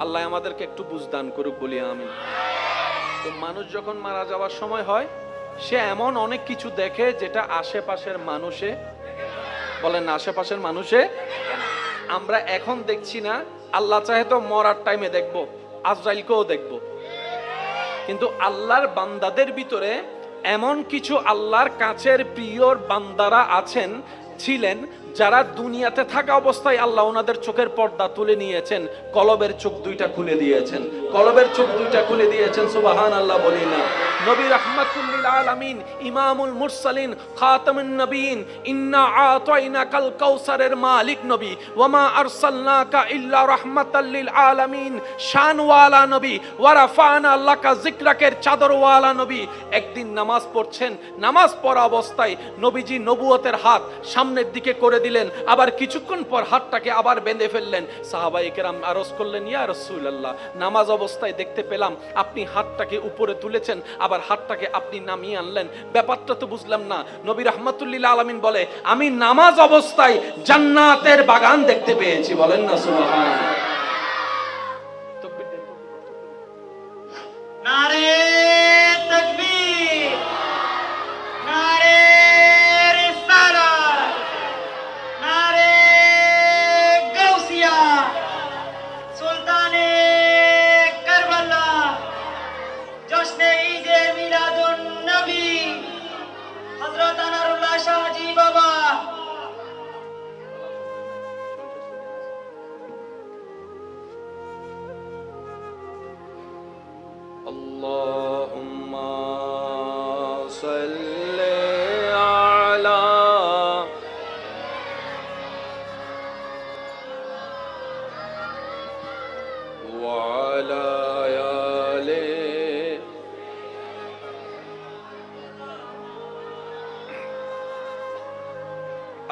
আল্লাহ আমাদেরকে একটু বুঝদান করুক, বলি আমিন। তো মানুষ যখন মারা যাওয়ার সময় হয়, সে এমন অনেক কিছু দেখে যেটা আশেপাশের মানুষে, বলেন না, আশেপাশের মানুষে আমরা এখন দেখছি না। আল্লাহ চাহে তো মরার টাইমে দেখব, আজরাইলকেও দেখব। কিন্তু আল্লাহর বান্দাদের ভিতরে এমন কিছু আল্লাহর কাছের প্রিয় বান্দারা আছেন, ছিলেন, যারা দুনিয়াতে থাকা অবস্থায় আল্লাহ ওনাদের চোখের পর্দা তুলে নিয়েছেন, কলবের চোখ দুইটা খুলে দিয়েছেন, কলবের চোখ দুইটা খুলে দিয়েছেন। সুবহানাল্লাহ বলি না। নবী রাহমাতুল লিল আলামিন, ইমামুল মুরসালিন, খাতামুন নবীন, ইন্না আতাইনাকাল কাউসারের মালিক নবী, ওয়ামা আরসালনাকা ইল্লা রাহমাতাল লিল আলামিন, শানওয়ালা নবী, ওয়া রাফানা লাকা যিকরাকের চাদরওয়ালা নবী। একদিন নামাজ পড়ছেন, নামাজ পড়া অবস্থায় নবীজি নবুয়তের হাত সামনের দিকে করে দিলেন, আবার কিছুক্ষণ পর হাতটাকে আবার বেঁধে ফেললেন। সাহাবায়ে কেরাম আরজ করলেন, ইয়া রাসূলুল্লাহ, নামাজ অবস্থায় দেখতে পেলাম আপনি হাতটাকে উপরে তুলেছেন, আবার হাতটাকে আপনি নামিয়ে আনলেন, ব্যাপারটা তো বুঝলাম না। নবী রাহমাতুল লিল আলামিন বলে, আমি নামাজ অবস্থায় জান্নাতের বাগান দেখতে পেয়েছি। বলেন না সুবহানাল্লাহ। নারে তাকবীর, নারে রিসালাত, নারে গাউসিয়া, সুলতানে কারবালা, জশ্নে ঈদে মিলাদুন নবী, হযরত আনারুল্লাহ শাহজি বাবা। আল্লাহুম্মা সাল্লি আলা ওয়া আলা আলি।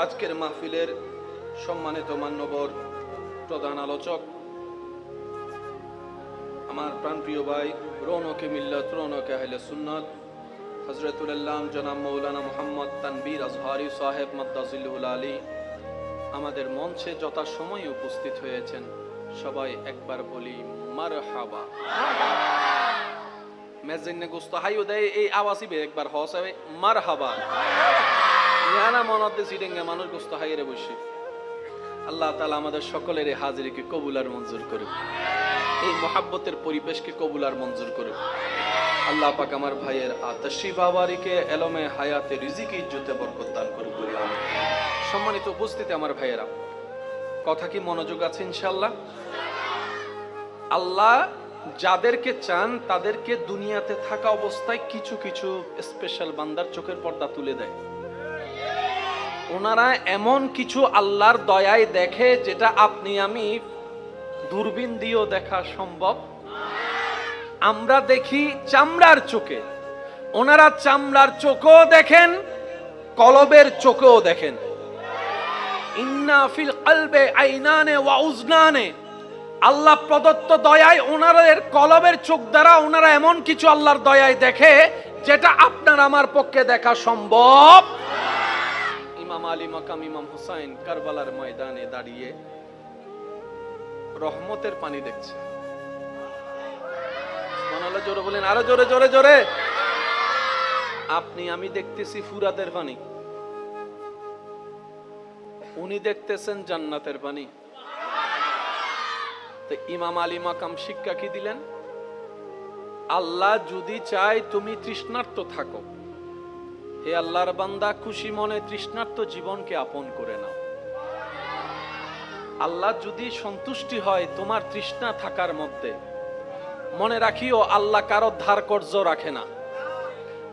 আজকের মাহফিলের সম্মানিত মান্যবর প্রধান আলোচক, আমার প্রাণপ্রিয় ভাই, রৌনকে মিল্লাত, রৌনকে আহলে সুন্নাত, হযরতুল আল্লাম জনাব মৌলানা মুহাম্মদ তানবীর আজহারি সাহেব মাদ্দাজিল্লুল আলী, আমাদের মঞ্চে যথাসময়ে উপস্থিত হয়েছেন, সবাই একবার বলি মারহাবা। মেজিনে গুস্তাহাইও দেয় এই আওয়াজই বে একবার হসাবে মারহাবা। ইয়ানা মনতে সিডেঙ্গা মানুষ গুস্তাহাইরে বসে। আল্লাহ তাআলা আমাদের সকলের এই হাজিরিকে কবুল আর মঞ্জুর করুক, এই মহাব্বতের পরিবেশকে কবুল আর মঞ্জুর করুক। আল্লাহ পাক আমার ভাইয়ের আতাশি বাবারিকে এলমে হায়াতে রিজিকে ইজ্জতে বরকত দান করুক বলি আমিন। সম্মানিত উপস্থিতি আমার ভাইয়েরা, কথা কি মনোযোগ আছে ইনশাআল্লাহ? আল্লাহ যাদেরকে চান তাদেরকে দুনিয়াতে থাকা অবস্থায় কিছু কিছু স্পেশাল বান্দার চোখের পর্দা তুলে দেয়। ওনারা এমন কিছু আল্লাহর দয়ায় দেখে যেটা আপনি আমি দূরবীন দিয়েও দেখা সম্ভব। আমরা দেখি চামড়ার চোখে, ওনারা চামড়ার চোখেও দেখেন, কলবের চোখেও দেখেন। ইন্না ফিল কলবে আইনানে ওয়া উজনানে, আল্লাহ প্রদত্ত দয়ায় ওনাদের কলবের চোখ দ্বারা ওনারা এমন কিছু আল্লাহর দয়ায় দেখে যেটা আপনার আমার পক্ষে দেখা সম্ভব। ইমাম আলী মাকাম ইমাম হুসাইন কারবালার ময়দানে দাঁড়িয়ে রহমতের পানি দেখছে। সুবহানাল্লাহ জোরে বলেন, আরো জোরে জোরে জোরে। আপনি আমি দেখতেছি ফুরাতের পানি, উনি দেখতেছেন জান্নাতের পানি। তো ইমাম আলী মাকাম শিক্ষা কি দিলেন? আল্লাহ যদি চায় তুমি তৃষ্ণার্ত থাকো, হে আল্লাহর বান্দা, খুশি মনে তৃষ্ণার্ত জীবনকে আপন করে নাও। আল্লাহ যদি সন্তুষ্টি হয় তোমার তৃষ্ণা থাকার মধ্যে, মনে রাখিও আল্লাহ কারো ধার কর্জ রাখে না।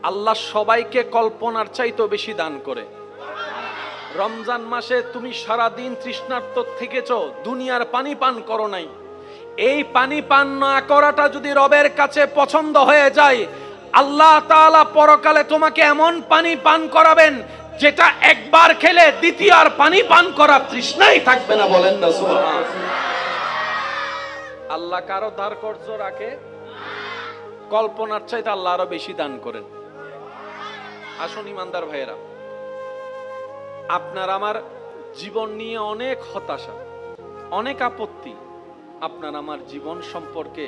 আল্লাহ সবাইকে কল্পনার চাইতেও বেশি দান করে। রমজান মাসে তুমি সারাদিন তৃষ্ণার্ত থেকেছ, দুনিয়ার পানি পান করো নাই। এই পানি পান না করাটা যদি রবের কাছে পছন্দ হয়ে যায়, আল্লাহ তাআলা পরকালে তোমাকে এমন পানি পান করাবেন যেটা একবার খেলে দ্বিতীয় আর পানি পান করার তৃষ্ণাই থাকবে না। বলেন না সুবহানাল্লাহ। আল্লাহ কারো ধার কর্জ রাখে, কল্পনার চাইতে আল্লাহ আরো বেশি দান করেন। আসুন ইমানদার ভাইয়েরা, আপনার আমার জীবন নিয়ে অনেক হতাশা, অনেক আপত্তি, আপনার আমার জীবন সম্পর্কে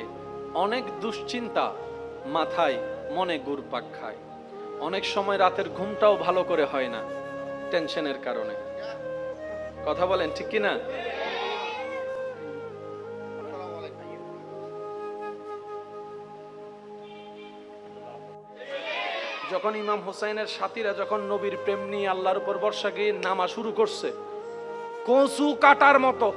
অনেক দুশ্চিন্তা মাথায় মনে ঘুরপাক খায়। অনেক সময় রাতের ঘুমটাও ভালো করে হয় না টেনশনের কারণে। কথা বলেন ঠিক কিনা? যখন ইমাম হুসাইনের সাথীরা যখন নবীর প্রেম নিয়ে আল্লাহর উপর ভরসা গিয়ে নামা শুরু করছে, কচু কাটার মতো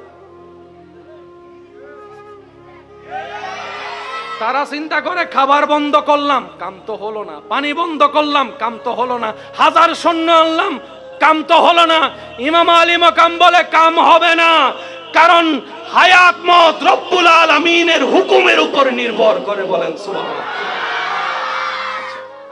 তারা চিন্তা করে খাবার বন্ধ করলাম, কাম তো হলো না। পানি বন্ধ করলাম, কাম তো হলো না। হাজার সৈন্য আনলাম, কাম তো হলো না। ইমাম আলী মাকাম বলে কাম হবে না, কারণ হায়াত মত রব্বুল আলামিনের হুকুমের উপর নির্ভর করে। বলেন সুবহানাল্লাহ।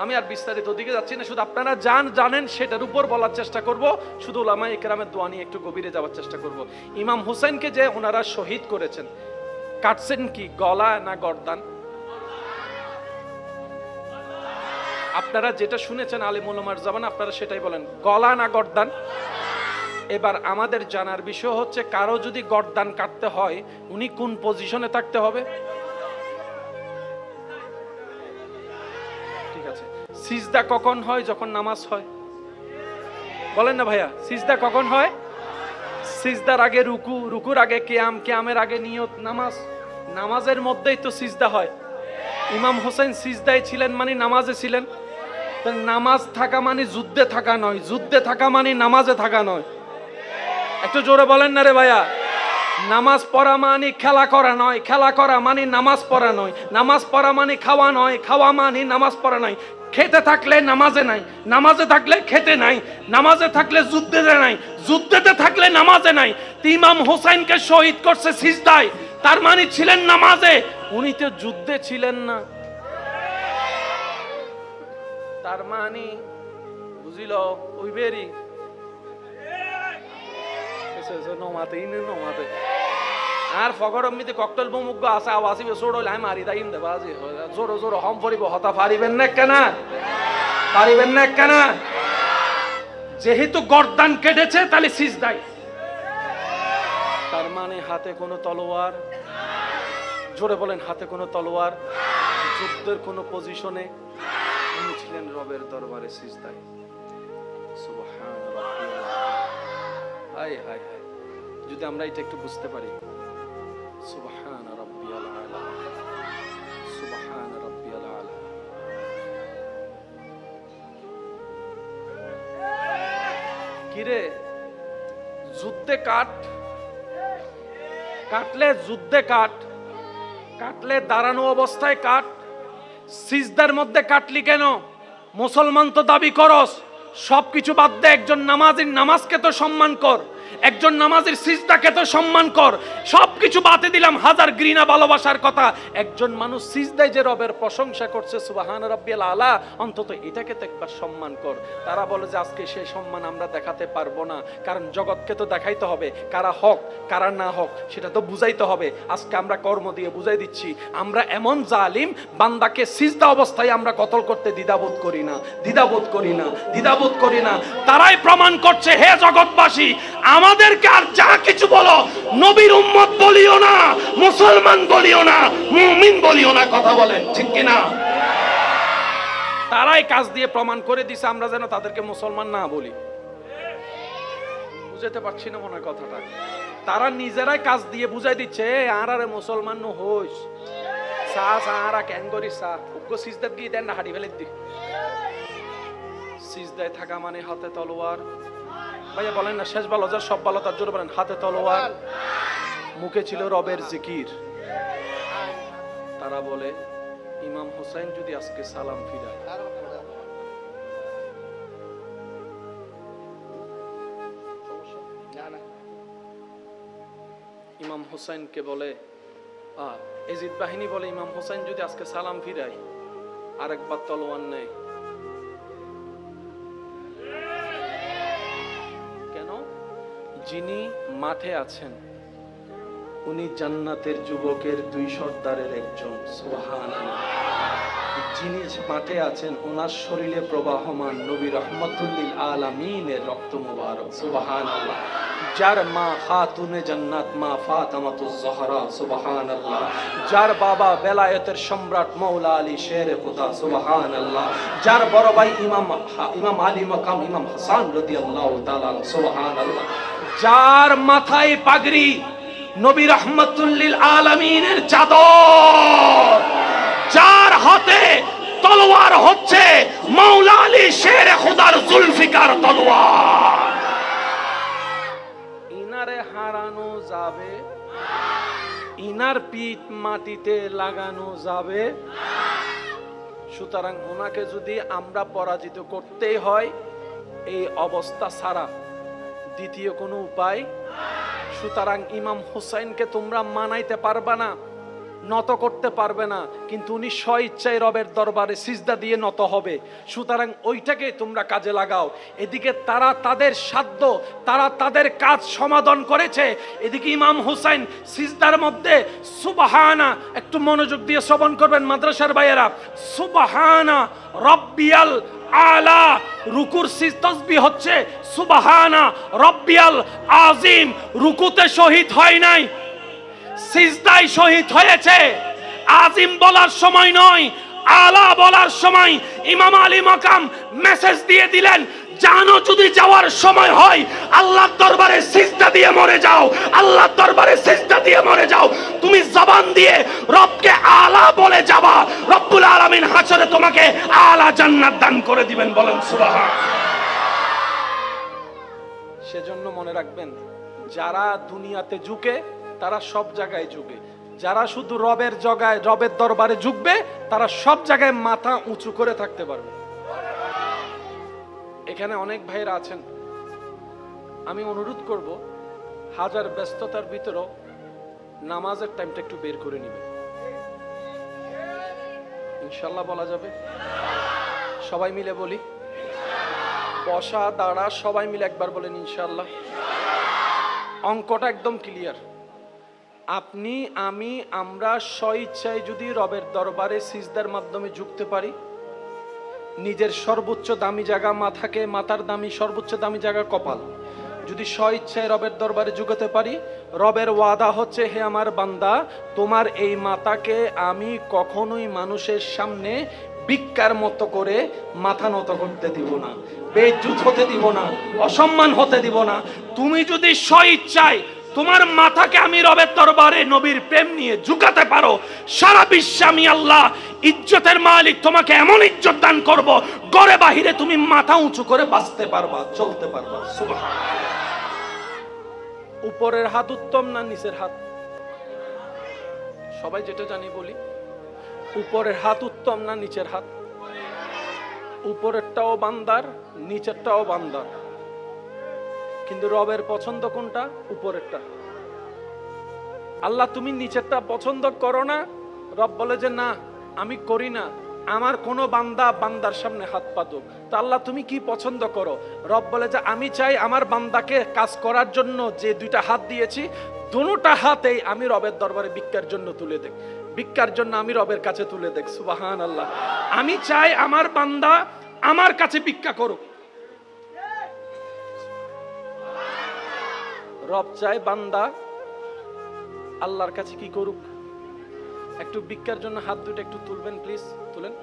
আমি আর বিস্তারিত দিকে যাচ্ছি না, শুধু আপনারা জানেন সেটার উপর বলার চেষ্টা করব। শুধু উলামায়ে কেরামের দোয়া নিয়ে একটু গভীরে যাওয়ার চেষ্টা করব। ইমাম হুসাইনকে যে ওনারা শহীদ করেছেন, কাটছেন কি গলা না গর্দান? আপনারা যেটা শুনেছেন আলিম উলামার জবান, আপনারা সেটাই বলেন, গলা না গর্দান? এবার আমাদের জানার বিষয় হচ্ছে, কারো যদি গর্দান কাটতে হয় উনি কোন পজিশনে থাকতে হবে? ঠিক আছে। সিজদা কখন হয়? যখন নামাজ হয়। বলেন না ভাইয়া, সিজদা কখন হয়? সিজদার আগে রুকু, রুকুর আগে কিয়াম, কিয়ামের আগে নিয়ত, নামাজ। নামাজের মধ্যেই তো সিজদা হয়। ইমাম হোসেন সিজদায় ছিলেন মানে নামাজে ছিলেন। নামাজ থাকা মানে যুদ্ধে থাকা নয়, যুদ্ধে থাকা মানে নামাজে থাকা নয়। একটু জোরে বলেন না রে ভাইয়া। নামাজ পড়া মানে খেলা করা নয়, খেলা করা মানে নামাজ পড়া নয়। নামাজ পড়া মানে খাওয়া নয়, খাওয়া মানে নামাজ পড়া নয়। খেতে থাকলে নামাজে নাই, নামাজে থাকলে খেতে নাই, নামাজে থাকলে যুদ্ধেতে নাই, যুদ্ধেতে থাকলে নামাজে নাই। ইমাম হোসেনকে শহীদ করছে সিজদায়, তার মানে ছিলেন নামাজে, উনি তো যুদ্ধে ছিলেন না। তার মানে বুঝিল ওই বেরি আর ফগরমিতে ককটেল বোমুগ্গ আছে আওয়াসিবে সোড়লে আমি মারি দাইম দেবা আজি জোর জোর হম পরিব হতা পারিবেন না কেন? পারিবেন না কেন? যেহেতু গর্দান কেটেছে তাহলে সিজদায়, তার মানে হাতে কোনো তলোয়ার। জোরে বলেন, হাতে কোনো তলোয়ার, যুদ্ধের কোনো পজিশনে উনি ছিলেন রবের দরবারে সিজদায়। সুবহান রাব্বিয়াল আলা। হায় হায় হায়, যদি আমরা এটা একটু বুঝতে পারি। সুবহান রাব্বিয়াল আলা, সুবহান রাব্বিয়াল আলা। কিরে, যুদ্ধে কাট, কাটলে যুদ্ধে কাট, কাটলে দাঁড়ানো অবস্থায় কাট, সিজদার মধ্যে কাটলি কেন? মুসলমান তো দাবি করস, সবকিছু বাদ দে, একজন নামাজীর নামাজকে তো সম্মান কর, একজন নামাজের সিজদাকে তো সম্মান কর। সবকিছু বাদে দিলাম, হাজার ঘৃণা ভালোবাসার কথা, একজন মানুষ সিজদায় যে রবের প্রশংসা করছে সুবহান রাব্বিয়াল আলা, অন্তত এটাকে তো একবার সম্মান কর। তারা বলে যে আজকে সেই সম্মান আমরা দেখাতে পারবো না, কারণ জগৎকে তো দেখাইতে হবে কারা হক কারা না হক, সেটা তো বুঝাইতে হবে। আজকে আমরা কর্ম দিয়ে বুঝাই দিচ্ছি, আমরা এমন জালিম বান্দাকে সিজদা অবস্থায় আমরা কতল করতে দ্বিধাবোধ করি না, দ্বিধাবোধ করি না, দ্বিধাবোধ করি না। তারাই প্রমাণ করছে, হে জগৎবাসী, আমাদেরকে আর যা কিছু বলো, নবীর উম্মত বলিও না, মুসলমান বলিও না, মুমিন বলিও না। কথা বলেন ঠিক কিনা? তারাই কাজ দিয়ে প্রমাণ করে দিছে আমরা যেন তাদেরকে মুসলমান না বলি। বুঝাতে পারছি না মনে হয় কথাটা। তারা নিজেরাই কাজ দিয়ে বুঝাই দিচ্ছে, আর আরে মুসলমান নো হইস সা সারা কেন করিস সা উগ্র সিজদাত গিয়ে দেন না, হাড়ি ফেলে দি। সিজদায় থাকা মানে হাতে তলোয়ার। ভাইয়া বলেন না, শেষ ভালো যার সব ভালো তার জোরে বলেন, হাতে তলোয়ার, মুখে ছিল রবের জিকির। তারা বলে ইমাম হোসেন যদি আজকে সালাম ফিরায়, হুসাইনকে বলে, এজিদ বাহিনী বলে ইমাম হুসাইন যদি আজকে সালাম ফিরায় আরেকবার তলোয়ার নেয়। কেন? যিনি মাঠে আছেন উনি জান্নাতের যুবকের 2 সর্দারের একজন। সুবহানাল্লাহ। যিনি মাঠে আছেন ওনার শরীরে প্রবাহমান নবী রহমাতুল লিল আলামিনের রক্ত মুবারক। সুবহানাল্লাহ। যার মা খাতুনে জান্নাত মা ফাতেমাতুজ জহরা। সুবহানাল্লাহ। যার বাবা বেলায়েতের সম্রাট মাওলা আলী শেরে খুদা। সুবহানাল্লাহ। যার বড় ভাই ইমাম আলী মাকাম ইমাম হাসান রাদিয়াল্লাহু তাআলা। সুবহানাল্লাহ। যার মাথায় পাগড়ি নবী রহমাতুল লিল আলামিনের চাদর, যার হাতে তলোয়ার হচ্ছে মাওলা আলী শেরে খুদার জুলফিকার তলোয়ার। ইনারে হারানো যাবে, ইনার পিঠ মাটিতে লাগানো যাবে। সুতরাং ওনাকে যদি আমরা পরাজিত করতেই হয় এই অবস্থা ছাড়া দ্বিতীয় কোনো উপায়। সুতরাং ইমাম হুসাইনকে তোমরা মানাইতে পারবে না, নত করতে পারবে না, কিন্তু উনি স্বইচ্ছায় রবের দরবারে সিজদা দিয়ে নত হবে। সুতরাং ওইটাকে তোমরা কাজে লাগাও। এদিকে তারা তাদের সাধ্য, তারা তাদের কাজ সমাধান করেছে। এদিকে ইমাম হুসাইন সিজদার মধ্যে সুবহানা, একটু মনোযোগ দিয়ে শ্রবণ করবেন মাদ্রাসার ভাইয়েরা, সুবহানা রব্বিয়াল আলা। রুকুর তাসবিহ হচ্ছে সুবহানা রব্বিয়াল আযীম। রুকুতে শহীদ হয় নাই, সিজদায় শহীদ হয়েছে। আযীম বলার সময় নয়, আলা বলার সময় ইমাম আলী মাকাম মেসেজ দিয়ে দিলেন, জানো যদি যাওয়ার সময় হয় আল্লাহর দরবারে সিজদা দিয়ে মরে যাও, আল্লাহর দরবারে সিজদা দিয়ে মরে যাও। তুমি জবান দিয়ে রবকে আলা বলে যাবা, রব্বুল আলামিন হাশরে তোমাকে আলা জান্নাত দান করে দিবেন। বলেন সুবহান। সেজন্য মনে রাখবেন, যারা দুনিয়াতে ঝুঁকে তারা সব জায়গায় ঝুঁকে, যারা শুধু রবের জায়গায় রবের দরবারে ঝুঁকবে তারা সব জায়গায় মাথা উঁচু করে থাকতে পারবে। এখানে অনেক ভাইরা আছেন, আমি অনুরোধ করব হাজার ব্যস্ততার ভিতরেও নামাজের টাইমটা একটু বের করে নেবেন। ইনশাল্লাহ বলা যাবে? সবাই মিলে বলি, বসা দাঁড়া সবাই মিলে একবার বলেন ইনশাল্লাহ। অঙ্কটা একদম ক্লিয়ার। আপনি আমি আমরা স্বইচ্ছায় যদি রবের দরবারে সিজদার মাধ্যমে ঝুঁকতে পারি, নিজের সর্বোচ্চ দামি জায়গা মাথাকে, মাথার দামি সর্বোচ্চ দামি জায়গা কপাল, যদি স্বইচ্ছায় রবের দরবারে ঝুঁকতে পারি, রবের ওয়াদা হচ্ছে, হে আমার বান্দা তোমার এই মাথাকে আমি কখনোই মানুষের সামনে ভিক্ষার মতো করে মাথা নত করতে দিব না, বেইজ্জত হতে দিব না, অসম্মান হতে দিব না। তুমি যদি স্বইচ্ছায় তোমার মাথাকে আমি রবের দরবারে নবীর প্রেম নিয়ে ঝুঁকাতে পারো, সারা বিশ্বে আমি আল্লাহ ইজ্জতের মালিক তোমাকে এমন ইজ্জত দান করব, ঘরে বাহিরে তুমি মাথা উঁচু করে বাঁচতে পারবা, চলতে পারবা। সুবহানাল্লাহ। উপরের হাত উত্তম না নিচের হাত? সবাই যেটা জানি বলি, উপরের হাত উত্তম না নিচের হাত? উপরেরটাও বান্দার, নিচেরটাও বান্দার, কিন্তু রবের পছন্দ কোনটা? উপরেরটা। আল্লাহ তুমি নিচেরটা পছন্দ করো না, রব বলে যে না আমি করি না, আমার কোন বান্দা বান্দার সামনে হাত পাতুক। তো আল্লাহ তুমি কি পছন্দ করো? রব বলে যে আমি চাই আমার বান্দাকে কাজ করার জন্য যে 2টা হাত দিয়েছি, দুটোটা হাতেই আমি রবের দরবারে ভিক্ষার জন্য তুলে দেখ, ভিক্ষার জন্য আমি রবের কাছে তুলে দেখ। সুবহানাল্লাহ। আমি চাই আমার বান্দা আমার কাছে ভিক্ষা করুক। রব চায় বান্দা আল্লাহর কাছে কি করুক? একটু ভিক্ষার জন্য হাত দুটো একটু তুলবেন প্লিজ, তুলেন,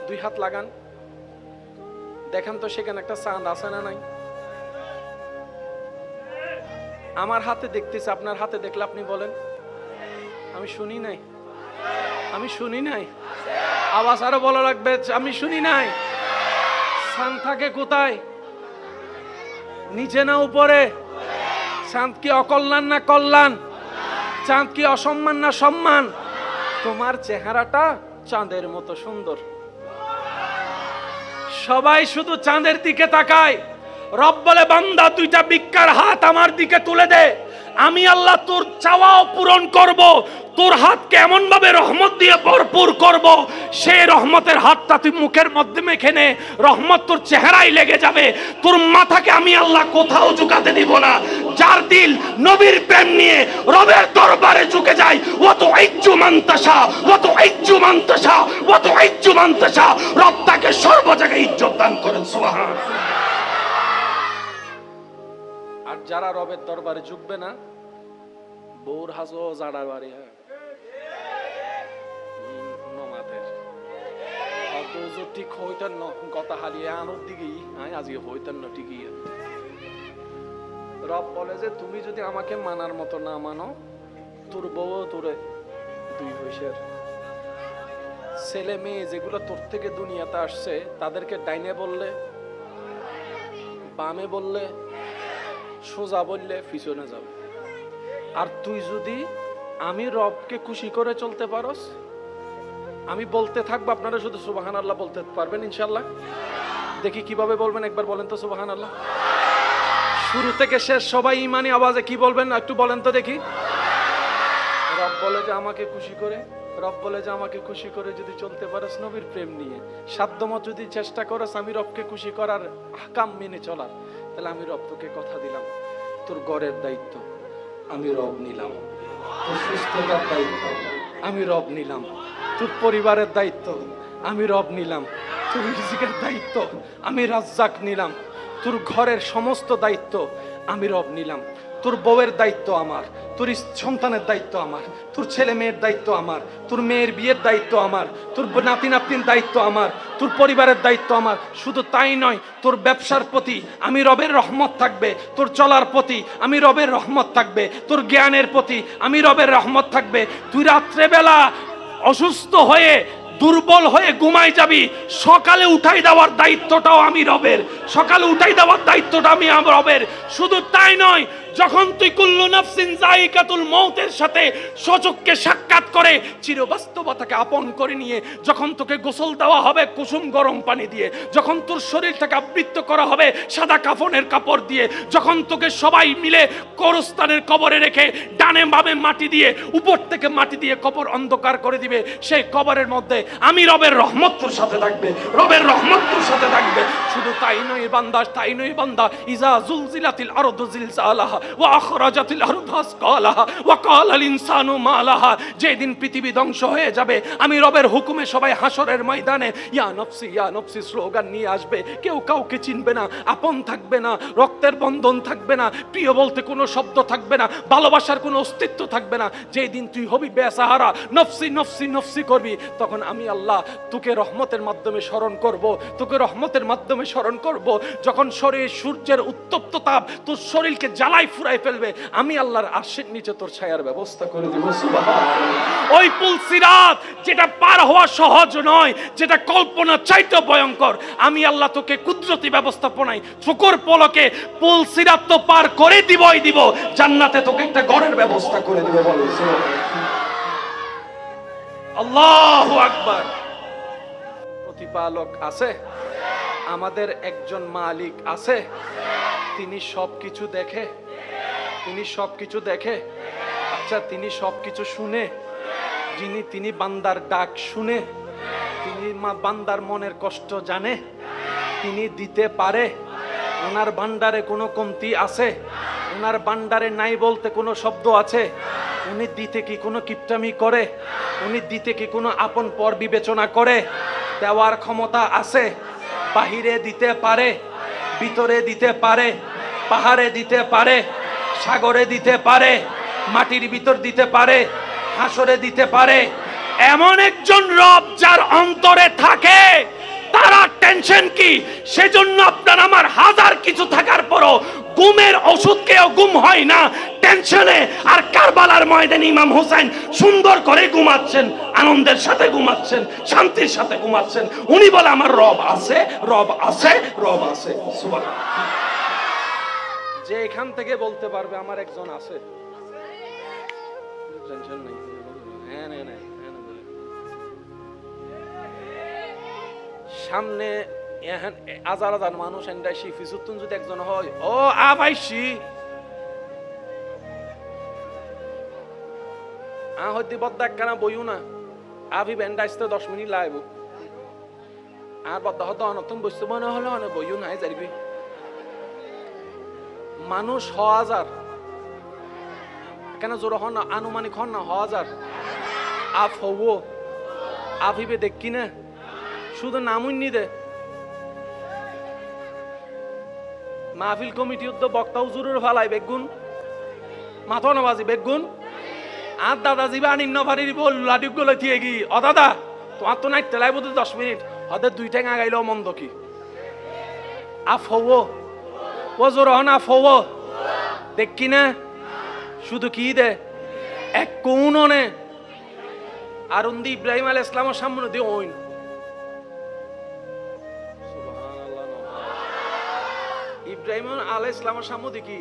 2 হাত লাগান, দেখেন তো সেখানে একটা চাঁদ আছে না নাই? আমার হাতে দেখতেছে, আপনার হাতে দেখলে আপনি বলেন আমি শুনি নাই, আমি শুনি নাই। আওয়াজ আরো বলা লাগবে, আমি শুনি নাই। চাঁদ থাকে কোথায়? নিচে না উপরে? চাঁদ কি অকল্যাণ না কল্যাণ? চাঁদ কি অসম্মান না সম্মান? তোমার চেহারাটা চাঁদের মতো সুন্দর। সবাই শুধু চাঁদের দিকে তাকায়। রব বলে বান্দা 2টা ভিক্ষার হাত আমার দিকে তুলে দে, আমি আল্লাহ তোর চাওয়াও পূরণ করব, তোর হাতকে এমন ভাবে রহমত দিয়ে ভরপুর করব, সেই রহমতের হাতটা তুই মুখের মধ্যে মেখে নে, রহমত তোর চেহারায় লেগে যাবে, তোর মাথাকে আমি আল্লাহ কোথাও ঝুঁকাতে দিব না। যার দিল নবীর প্রেম নিয়ে রবের দরবারে ঝুঁকে যায়, ও তো ইজ্জু মানতাসা, ও তো ইজ্জু মানতাসা, ও তো ইজ্জু মানতাসা, রব তাকে সর্ব জায়গায় ইজ্জত দান করেন। সুবহানাল্লাহ। আর যারা রবের দরবারে ঝুঁকবে না, বউর হাজো জাড়া বাড়ি, হ্যাঁ নমাদের অত ঠিক হইতেন ন কথা হারিয়ে আনোর দিকেই আজকে হইতেন না ঠিকই। রব বলে যে তুমি যদি আমাকে মানার মতো না মানো, তোর বউ তোরে দুই পয়সার ছেলে মেয়ে যেগুলো তোর থেকে দুনিয়াতে আসছে, তাদেরকে ডাইনে বললে, বামে বললে, সোজা বললে পিছনে যাবে। আর তুই যদি আমি রবকে খুশি করে চলতে পারস, আমি বলতে থাকবো, আপনারা শুধু সুবহানাল্লাহ বলতে পারবেন ইনশাল্লাহ। দেখি কিভাবে বলবেন, একবার বলেন তো সুবহানাল্লাহ। শুরু থেকে শেষ সবাই ইমানি আওয়াজে কি বলবেন একটু বলেন তো দেখি। রব বলে যে আমাকে খুশি করে, রব বলে যে আমাকে খুশি করে যদি চলতে পারস নবীর প্রেম নিয়ে, সাধ্যমত যদি চেষ্টা করস আমি রবকে খুশি করার আহকাম মেনে চলার, তাহলে আমি রব তোকে কথা দিলাম, তোর ঘরের দায়িত্ব আমি রব নিলাম, তোর সুস্থতার দায়িত্ব আমি রব নিলাম, তোর পরিবারের দায়িত্ব আমি রব নিলাম, তোর রিজিকের দায়িত্ব আমি রাজ্জাক নিলাম, তোর ঘরের সমস্ত দায়িত্ব আমি রব নিলাম, তোর বউয়ের দায়িত্ব আমার, তোর সন্তানের দায়িত্ব আমার, তোর ছেলে মেয়ের দায়িত্ব আমার, তোর মেয়ের বিয়ের দায়িত্ব আমার, তোর নাতি নাতনির দায়িত্ব আমার, তোর পরিবারের দায়িত্ব আমার। শুধু তাই নয়, তোর ব্যবসার প্রতি আমি রবের রহমত থাকবে, তোর চলার প্রতি আমি রবের রহমত থাকবে, তোর জ্ঞানের প্রতি আমি রবের রহমত থাকবে। তুই রাত্রেবেলা অসুস্থ হয়ে দুর্বল হয়ে ঘুমাই যাবি, সকালে উঠাই দেওয়ার দায়িত্বটাও আমি রবের, সকালে উঠাই দেওয়ার দায়িত্বটা আমি রবের। শুধু তাই নয়, যখন তুই কুল্লু নাফসিন যায়িকাতুল মউতের সাথে সচক্ষে সাক্ষাৎ করে চিরবাস্তবতাকে আপন করে নিয়ে যখন তোকে গোসল দেওয়া হবে কুসুম গরম পানি দিয়ে, যখন তোর শরীরটাকে আবৃত করা হবে সাদা কাফনের কাপড় দিয়ে, যখন তোকে সবাই মিলে কবরস্থানের কবরে রেখে ডানে বামে মাটি দিয়ে উপর থেকে মাটি দিয়ে কবর অন্ধকার করে দিবে, সেই কবরের মধ্যে আমি রবের রহমত তোর সাথে থাকবে, রবের রহমত তোর সাথে থাকবে। শুধু তাই নয় বান্দা, তাই নয় বান্দা, ইজা জুলজিলাতিল আরদু জিলজালাহা ওয়া আখরাজাতিল আরদু আসকালাহা ওয়া ক্বালাল ইনসানু মা লাহা, যেদিন পৃথিবী ধ্বংস হয়ে যাবে আমি রবের হুকুমে সবাই হাসরের ময়দানে ইয়া নফসি স্লোগান নিয়ে আসবে, কেউ কাউকে চিনবে না, আপন থাকবে না, রক্তের বন্ধন থাকবে না, প্রিয় বলতে কোনো শব্দ থাকবে না, ভালোবাসার কোনো অস্তিত্ব থাকবে না। যেদিন তুই হবি বেসাহারা, নফসি নফসি নফসি করবি, তখন আমি আল্লাহ তোকে রহমতের মাধ্যমে স্মরণ করব, তোকে রহমতের মাধ্যমে স্মরণ করব। যখন শরীর সূর্যের উত্তপ্ত তাপ তোর শরীরকে জ্বালাই ফুরাই ফেলবে, আমি আল্লাহর আরশের নিচে তোর ছায়ার ব্যবস্থা করে দেব। সুবহানাল্লাহ। ওই পুল সিরাত যেটা পার হওয়া সহজ নয়, যেটা কল্পনা চাইতে ভয়ঙ্কর, আমি আল্লাহ তোকে কুদরতি ব্যবস্থাপনায় চোখের পলকে পুল সিরাত তো পার করে দিবই দিব, জান্নাতে তোকে একটা ঘরের ব্যবস্থা করে দেব। বলো আল্লাহু আকবার। প্রতিপালক আছে, আমাদের একজন মালিক আছে, তিনি সবকিছু দেখে, তিনি সবকিছু দেখে। আচ্ছা, তিনি সবকিছু শুনে, তিনি বান্দার ডাক শুনে, তিনি বান্দার মনের কষ্ট জানে, তিনি দিতে পারে। ওনার ভান্ডারে কোনো কমতি আছে? ওনার ভান্ডারে নাই বলতে কোনো শব্দ আছে? উনি দিতে কি কোনো কিপটামি করে? উনি দিতে কি কোনো আপন পর বিবেচনা করে? দেওয়ার ক্ষমতা আছে, বাহিরে দিতে পারে, ভিতরে দিতে পারে, পাহাড়ে দিতে পারে, সাগরে দিতে পারে, মাটির ভিতর দিতে পারে, হাসরে দিতে পারে। এমন একজন রব যার অন্তরে থাকে, তারা টেনশন কি? সেজন্য আপনার আমার হাজার কিছু থাকার পরও ঘুমের ওষুধ খেয়েও ঘুম হয় না টেনশনে। আর কারবালার ময়দানে ইমাম হোসেন সুন্দর করে ঘুমাচ্ছেন, আনন্দের সাথে ঘুমাচ্ছেন, শান্তির সাথে ঘুমাচ্ছেন। উনি বলে আমার রব আছে, রব আছে, রব আছে। সুবহানাল্লাহ। যে এখান থেকে বলতে পারবে আমার একজন আছে, টেনশন নেই। হ্যাঁ না, সামনে হাজার হাজার মানুষ এন্ডাইছি ফিসুতুন যদি একজন হয়, ও আবাইছি হইতে বদ্দা একখানা বইও না আভি ব্যান্ড আসতে 10 মিনিট লাইব আর বদ্দা হতো নতুন বস্তু মনে হলো অনেক বইও নাই যাইবি মানুষ 1000 কেন জোর হন না আনুমানিক হন না 1000 আফ হবো আফিবে দেখি না শুধু নামুন্নি দে মাহফিল কমিটি উদ্যোগ বক্তা হুজুরের ফালাই বেগুন মাথা নবাজি বেগুন আর দাদা জিবা নিন্ন ভারি বল লাডি গুলো থিয়ে গি ও দাদা তোমার তো নাই তেলাই বোধ 10 মিনিট ওদের 2 ঠ্যাং আগাইলেও মন্দ কি আফ হবো ও জোর হন আফ হবো দেখি না শুধু কি দে এক কোননে আর উন্দি ইব্রাহিম আলাইহিস সালামের সামনে দিয়ে ওইন ইব্রাহিম আলাইহিস সালামের সামনে দেখি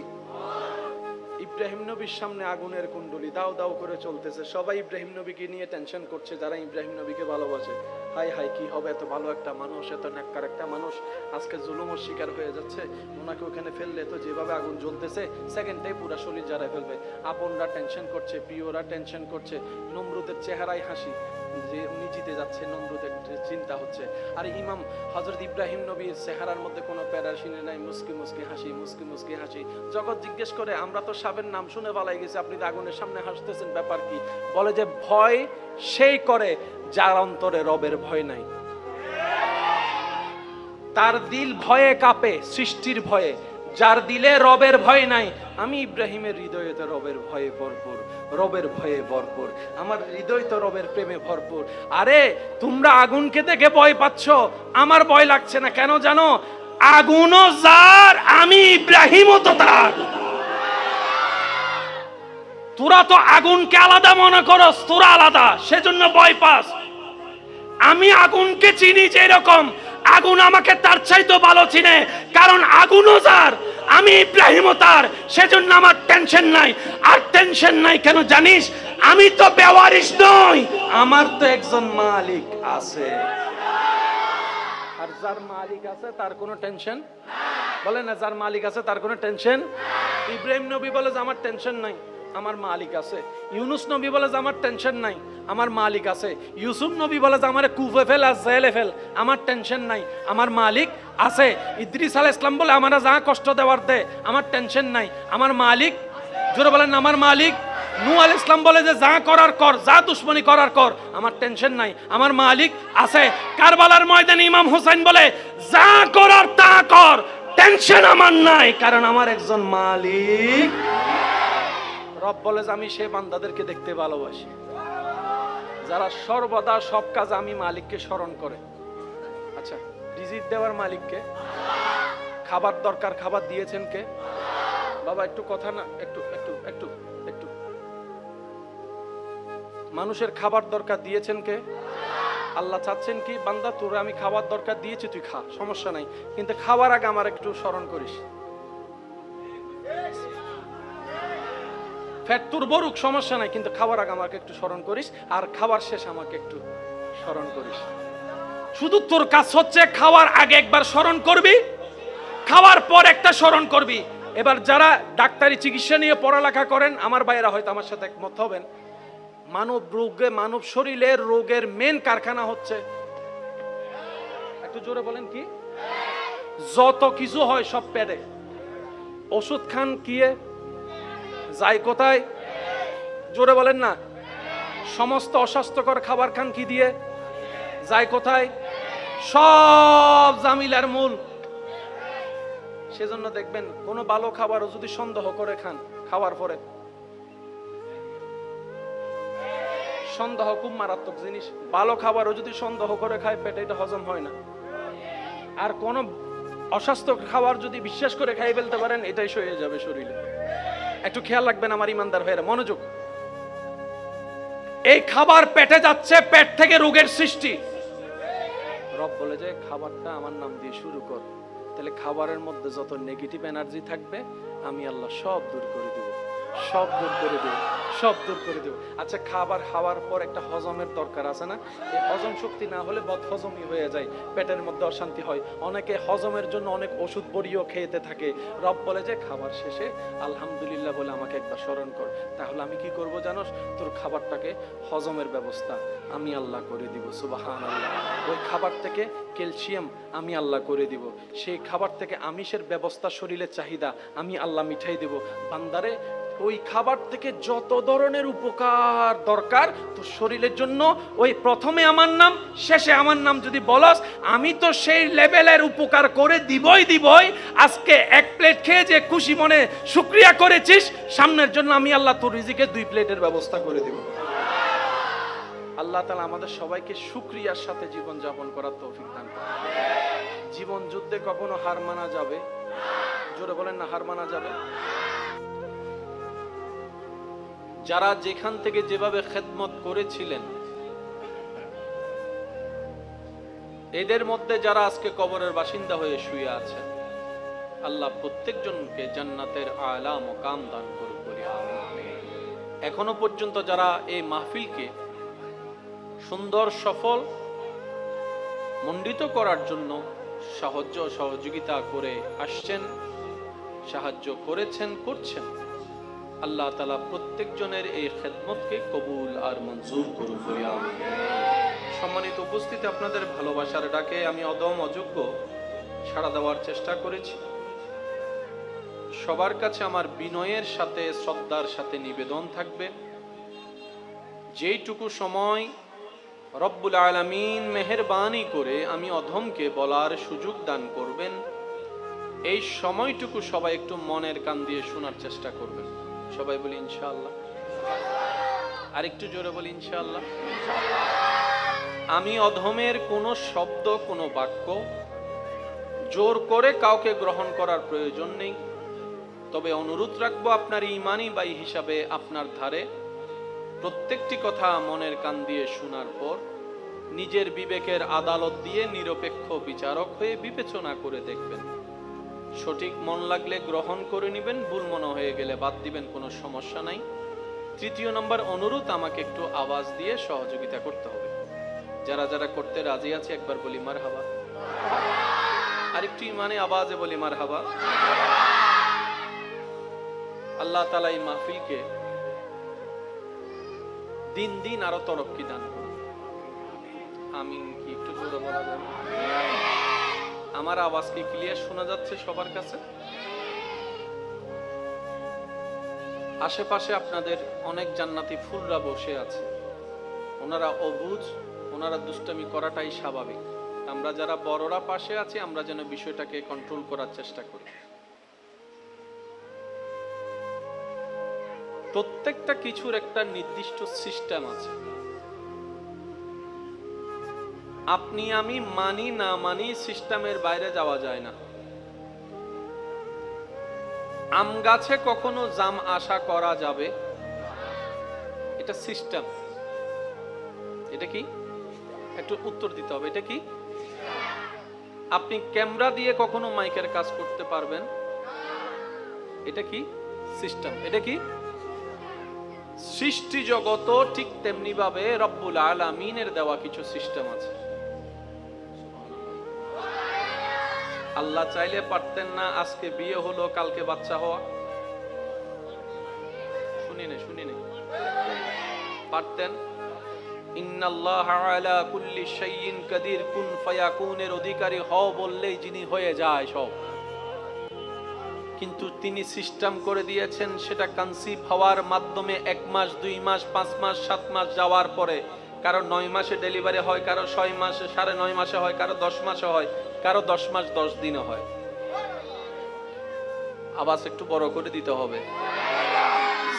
ইব্রাহিম নবীর সামনে আগুনের কুণ্ডলী দাও দাও করে চলতেছে সবাই ইব্রাহিম নবীকে নিয়ে টেনশন করছে যারা ইব্রাহিম নবীকে ভালোবাসে হাই হাই কি হবে এত ভালো একটা মানুষ এত নেককার একটা মানুষ আজকে জুলুমের শিকার হয়ে যাচ্ছে ওনাকে ওখানে ফেললে তো যেভাবে আগুন জ্বলতেছে সেকেন্ডে পুরো শরীর জ্বালায় ফেলবে আপনরা টেনশন করছে প্রিয়রা টেনশন করছে নমরুদের চেহারায় হাসি যে উনি জিতে যাচ্ছে নমরুদের চিন্তা হচ্ছে আর ইমাম হযরত ইব্রাহিম নবীর চেহারার মধ্যে কোনো প্যারাশিনে নাই মুস্কি মুস্কি হাসি মুস্কি মুস্কি হাসি জগৎ জিজ্ঞেস করে আমরা তো সাবের নাম শুনে পালাই গেছি আপনি তো আগুনের সামনে হাসতেছেন ব্যাপার কি বলে যে ভয় সেই করে যার অন্তরে রবের ভয় নাই তার দিল ভয়ে কাঁপে সৃষ্টির ভয়ে যার দিলে রবের ভয় নাই আমি ইব্রাহিমের হৃদয়ে তো রবের ভয়ে ভরপুর রবের ভয়ে ভরপুর আমার হৃদয় তো রবের প্রেমে ভরপুর আরে তোমরা আগুনকে দেখে ভয় পাচ্ছ আমার ভয় লাগছে না কেন জানো আগুনও যার আমি ইব্রাহিমও তো তার তোরা তো আগুনকে আলাদা মনে করস তোরা আলাদা সেজন্য ভয় পাস আমি আগুনকে চিনি যে এরকম আগুন আমাকে তার চাইতে ভালো চিনে কারণ আগুনও যার আমি ইব্রাহিমও তার সেজন্য আমার টেনশন নাই আর টেনশন নাই কেন জানিস আমি তো বেওয়ারিশ নই আমার তো একজন মালিক আছে আর যার মালিক আছে তার কোনো টেনশন বলে না যার মালিক আছে তার কোনো টেনশন ইব্রাহিম নবী বলে যে আমার টেনশন নাই আমার মালিক আছে ইউনুস নবী বলে যে আমার টেনশন নাই আমার মালিক আছে ইউসুফ নবী বলে যে আমারে কুফে ফেল আর জেলে ফেল আমার টেনশন নাই আমার মালিক আছে ইদ্রিস আলাইহিস সালাম বলে আমারা যা কষ্ট দেওয়ার দে আমার টেনশন নাই আমার মালিক জোরে বলেন আমার মালিক নূহ আলাইহিস সালাম বলে যে যা করার কর যা দুশমনি করার কর আমার টেনশন নাই আমার মালিক আছে কারবালার ময়দানে ইমাম হোসেন বলে যা করার তা কর টেনশন আমার নাই কারণ আমার একজন মালিক রব বলে যে আমি সেই বান্দাদেরকে দেখতে ভালোবাসি যারা সর্বদা সব কাজ আমি মালিককে স্মরণ করে আচ্ছা রিজিক দেওয়ার মালিককে খাবার দরকার খাবার দিয়েছেন কে বাবা একটু কথা না একটু একটু একটু একটু মানুষের খাবার দরকার দিয়েছেন কে আল্লাহ চাচ্ছেন কি বান্দা তোর আমি খাবার দরকার দিয়েছি তুই খা সমস্যা নাই কিন্তু খাবার আগে আমার একটু স্মরণ করিস ফ্যাট তোর বরুক সমস্যা নাই কিন্তু খাবার আগে আমাকে একটু স্মরণ করিস আর খাবার শেষ আমাকে একটু স্মরণ করিস শুধু তোর কাজ হচ্ছে খাওয়ার আগে একবার স্মরণ করবি খাওয়ার পর একটা স্মরণ করবি এবার যারা ডাক্তারি চিকিৎসা নিয়ে পড়ালেখা করেন আমার ভাইয়েরা হয়তো আমার সাথে একমত হবেন মানব রোগে মানব শরীরের রোগের মেন কারখানা হচ্ছে একটু জোরে বলেন কি যত কিছু হয় সব পেটে ওষুধ খান কি যাই কোথায় জোরে বলেন না সমস্ত অস্বাস্থ্যকর খাবার খান কি দিয়ে যায় কোথায় সব জামিলার মূল সেজন্য দেখবেন কোনো ভালো খাবারও যদি সন্দেহ করে খান খাওয়ার পরে সন্দেহ খুব মারাত্মক জিনিস ভালো খাবারও যদি সন্দেহ করে খায় পেটে এটা হজম হয় না আর কোন অস্বাস্থ্য খাবার যদি বিশ্বাস করে খাই ফেলতে পারেন এটাই সয়ে যাবে শরীরে একটু খেয়াল রাখবেন আমার ইমানদার ভাইরা মনোযোগ এই খাবার পেটে যাচ্ছে পেট থেকে রোগের সৃষ্টি রব বলে যে খাবারটা আমার নাম দিয়ে শুরু কর তাহলে খাবারের মধ্যে যত নেগেটিভ এনার্জি থাকবে আমি আল্লাহ সব দূর করে দিব সব দূর করে দেব, সব দূর করে দেব। আচ্ছা, খাবার খাওয়ার পর একটা হজমের দরকার আছে না? এই হজম শক্তি না হলে বদহজমি হয়ে যায়, পেটের মধ্যে অশান্তি হয়। অনেকে হজমের জন্য অনেক ওষুধ বড়িও খেতে থাকে। রব বলে যে খাবার শেষে আলহামদুলিল্লাহ বলে আমাকে একবার স্মরণ কর। তাহলে আমি কি করব জানোস? তোর খাবারটাকে হজমের ব্যবস্থা আমি আল্লাহ করে দিব। সুবহানাল্লাহ। ওই খাবার থেকে ক্যালসিয়াম আমি আল্লাহ করে দিব। সেই খাবার থেকে আমিষের ব্যবস্থা, শরীরের চাহিদা আমি আল্লাহ মিঠাই দেব। বান্দারে, ওই খাবার থেকে যত ধরনের উপকার দরকার তোর শরীরের জন্য, ওই প্রথমে আমার নাম শেষে আমার নাম যদি বলস, আমি তো সেই লেভেলের উপকার করে দিবই। আজকে এক প্লেট খেয়ে যে খুশি মনে শুকরিয়া করেছিস, সামনের জন্য আমি আল্লাহ তোর রিজিকে 2 প্লেটের ব্যবস্থা করে দিব। আল্লাহ তাআলা আমাদের সবাইকে শুকরিয়ার সাথে জীবন যাপন করার তৌফিক দান করুন। জীবন যুদ্ধে কখনো হার মানা যাবে? জোরে বলেন না, হার মানা যাবে? যারা যেখান থেকে যেভাবে খেদমত করেছিলেন, এদের মধ্যে যারা আজকে কবরের বাসিন্দা হয়ে শুয়ে আছেন, আল্লাহ প্রত্যেকজনকে জান্নাতের আলা মাকাম দান করুন বলি আমিন। এখনো পর্যন্ত যারা এই মাহফিলকে সুন্দর, সফল, মণ্ডিত করার জন্য সহযোগিতা করে আসছেন, সাহায্য করেছেন, করছেন, আল্লাহ তাআলা প্রত্যেকজনের এই খেদমতকে কবুল আর মঞ্জুর করুন বলি আমিন। সম্মানিত উপস্থিতি, আপনাদের ভালোবাসার ডাকে আমি অদম অযোগ্য সাড়া দেওয়ার চেষ্টা করেছি। সবার কাছে আমার বিনয়ের সাথে, শ্রদ্ধার সাথে নিবেদন থাকবে, যেইটুকু সময় রব্বুল আলামিন মেহেরবানি করে আমি অধমকে বলার সুযোগ দান করবেন, এই সময়টুকু সবাই একটু মনের কান দিয়ে শোনার চেষ্টা করবেন। সবাই বলি ইনশাআল্লাহ। আর একটু জোরে বলি ইনশাআল্লাহ। আমি অধমের কোনো শব্দ, কোনো বাক্য জোর করে কাউকে গ্রহণ করার প্রয়োজন নেই। তবে অনুরোধ রাখবো, আপনার ঈমানি ভাই হিসাবে আপনার ধারে প্রত্যেকটি কথা মনের কান দিয়ে শোনার পর নিজের বিবেকের আদালত দিয়ে নিরপেক্ষ বিচারক হয়ে বিবেচনা করে দেখবেন। সঠিক মন লাগলে গ্রহণ করে নেবেন, ভুল মনে হয়ে গেলে বাদ দিবেন, কোনো সমস্যা নাই। তৃতীয় নম্বর অনুরোধ, আমাকে একটু আওয়াজ দিয়ে সহযোগিতা করতে হবে। যারা যারা করতে রাজি আছে একবার বলি মারহাবা। আরেকটু ইমানে আওয়াজে বলি মারহাবা। আল্লাহ তাআলা এই মাহফিলকে দিন দিন আরো তরক্কি দান করুন। আমিন। কি একটু জোরে বলা যাবে? আমার আওয়াজ কি ক্লিয়ার শোনা যাচ্ছে সবার কাছে? আশেপাশে আপনাদের অনেক জান্নাতি ফুলরা বসে আছে, ওনারা অবুঝ, ওনারা দুষ্টামি করাটাই স্বাভাবিক। আমরা যারা বড়রা পাশে আছি, আমরা যেন বিষয়টাকে কন্ট্রোল করার চেষ্টা করি। প্রত্যেকটা কিছুর একটা নির্দিষ্ট সিস্টেম আছে। আপনি আমি মানি না মানি, সিস্টেমের বাইরে যাওয়া যায় না। আম গাছে কখনো জাম আশা করা যাবে? এটা সিস্টেম। এটা কি? একটু উত্তর দিতে হবে। এটা কি? আপনি ক্যামেরা দিয়ে কখনো মাইকের কাজ করতে পারবেন? এটা কি? সিস্টেম। এটা কি? সৃষ্টি জগত ঠিক তেমনি ভাবে রব্বুল আলামিনের দেওয়া কিছু সিস্টেম আছে। আল্লাহ চাইলে পারতেন না আজকে বিয়ে হলো কালকে বাচ্চা হওয়া? শুনিনি পারতেন? ইন্নাল্লাহা আলা কুল্লি শাইইন কাদির, কুন ফায়াকুনের অধিকারী হও বললেই যিনি হয়ে যায় সব। কিন্তু তিনি সিস্টেম করে দিয়েছেন, সেটা কনসিভ হওয়ার মাধ্যমে 1 মাস 2 মাস 5 মাস 7 মাস যাওয়ার পরে কারো 9 মাসে ডেলিভারি হয়, কারো 6 মাসে 9.5 মাসে হয়, কারো 10 মাসে হয়, কারো 10 মাস 10 দিনে হয়। আওয়াজ একটু বড় করে দিতে হবে।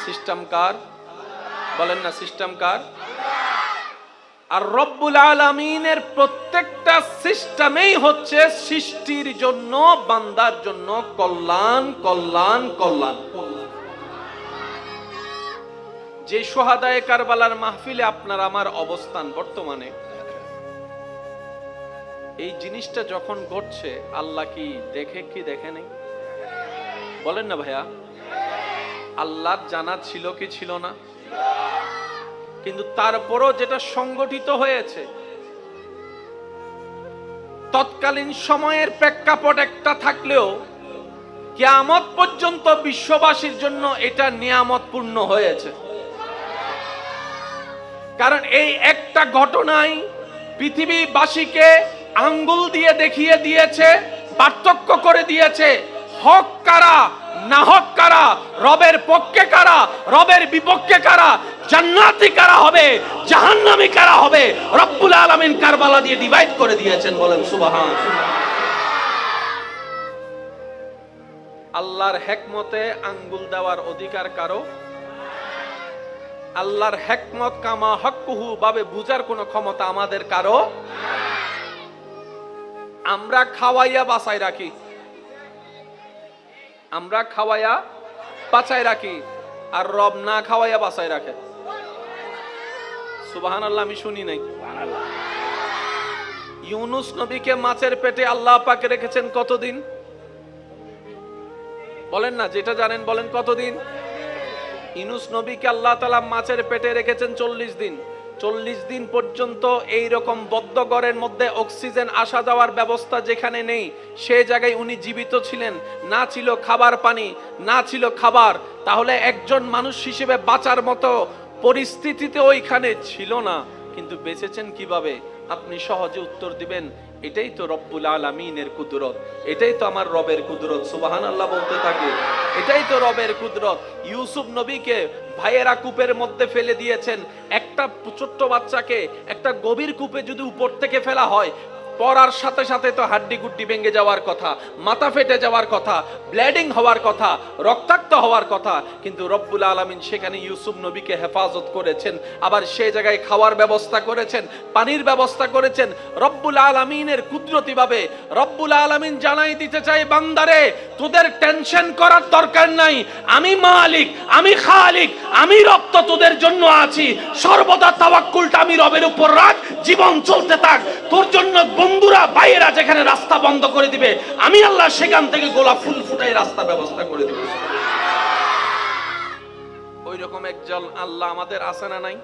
সিস্টেম কার? বলেন না, সিস্টেম কার? আর রব্বুল আলামিনের প্রত্যেকটা সিস্টেমেই হচ্ছে সৃষ্টির জন্য, বান্দার জন্য কল্যাণ কল্যাণ কল্যাণ। যে শুহাদায়ে কারবালার মাহফিলে আপনার আমার অবস্থান বর্তমানে, এই জিনিসটা যখন ঘটছে আল্লাহ কি দেখে কি দেখে নেই? বলেন না ভাইয়া। আল্লাহর জানা ছিল কি ছিল না? কিন্তু তারপরও যেটা সংগঠিত হয়েছে, তৎকালীন সময়ের প্রেক্ষাপট একটা থাকলেও কিয়ামত পর্যন্ত বিশ্ববাসীর জন্য এটা নিয়ামতপূর্ণ হয়েছে। কারণ এই একটা ঘটনাই পৃথিবীবাসীকে আঙ্গুল দিয়ে দেখিয়ে দিয়েছে, পার্থক্য করে দিয়েছে হক কারা, না হক কারা, রবের পক্ষে কারা, রবের বিপক্ষে কারা, জান্নাতি কারা হবে, জাহান্নামী কারা হবে। রব্বুল আলামিন কারবালা দিয়ে ডিভাইড করে দিয়েছেন, বলেন সুবহান। আল্লাহর হিকমতে আঙ্গুল দেওয়ার অধিকার কারো, আল্লাহর হিকমত কামা হক্কুহু ভাবে বুঝার কোনো ক্ষমতা আমাদের কারো। আমরা খাওয়াইয়া বাঁচাই রাখি, আমরা খাওয়াইয়া বাঁচাই রাখি, আর রব না খাওয়াইয়া বাঁচাই রাখে। সুবহানাল্লাহ, আমি শুনি নাই। ইউনুস নবীকে মাছের পেটে আল্লাহ পাক রেখেছেন কতদিন? বলেন না, যেটা জানেন বলেন কতদিন? ইউনুস নবীকে আল্লাহ তাআলা মাছের পেটে রেখেছেন 40 দিন। 40 দিন পর্যন্ত এই রকম বদ্ধ ঘরের মধ্যে অক্সিজেন আসা যাওয়ার ব্যবস্থা যেখানে নেই, সেই জায়গায় উনি জীবিত ছিলেন। না ছিল খাবার পানি, না ছিল খাবার, তাহলে একজন মানুষ হিসেবে বাঁচার মতো পরিস্থিতিতে ওইখানে ছিল না। কিন্তু বেঁচেছেন কিভাবে? আপনি সহজে উত্তর দিবেন, এটাই তো রব্বুল আলামিনের কুদরত, এটাই তো আমার রবের কুদরত। সুবহানাল্লাহ বলতে থাকে, এটাই তো রবের কুদরত। ইউসুফ নবীকে ভাইয়েরা কূপের মধ্যে ফেলে দিয়েছেন। একটা ছোট্ট বাচ্চাকে একটা গভীর কূপে যদি উপর থেকে ফেলা হয়, পড়ার সাথে সাথে তো হাড্ডি গুড্ডি ভেঙে যাওয়ার কথা, মাথা ফেটে যাওয়ার কথা, ব্লিডিং হওয়ার কথা, রক্তাক্ত হওয়ার কথা। কিন্তু রব্বুল আলামিন সেখানে ইউসুফ নবীকে হেফাজত করেছেন, আবার সেই জায়গায় খাওয়ার ব্যবস্থা করেছেন, পানির ব্যবস্থা করেছেন। রব্বুল আলামিনের কুদরতি ভাবে রব্বুল আলামিন জানাই দিতে চাই, বান্দারে তোদের টেনশন করার দরকার নাই, আমি মালিক, আমি খালিক, আমি রব তো তোদের জন্য আছি। সর্বদা তাওয়াক্কুলটা আমি রবের উপর রাখ, জীবন চলতে থাক। তোর জন্য বন্ধুরা ভাইয়েরা যেখানে রাস্তা বন্ধ করে দিবে, আমি আল্লাহ সেখান থেকে গোলাপ ফুল ফুটাই রাস্তা ব্যবস্থা করে দিব। ওই রকম একজন আল্লাহ আমাদের আছে না নাই?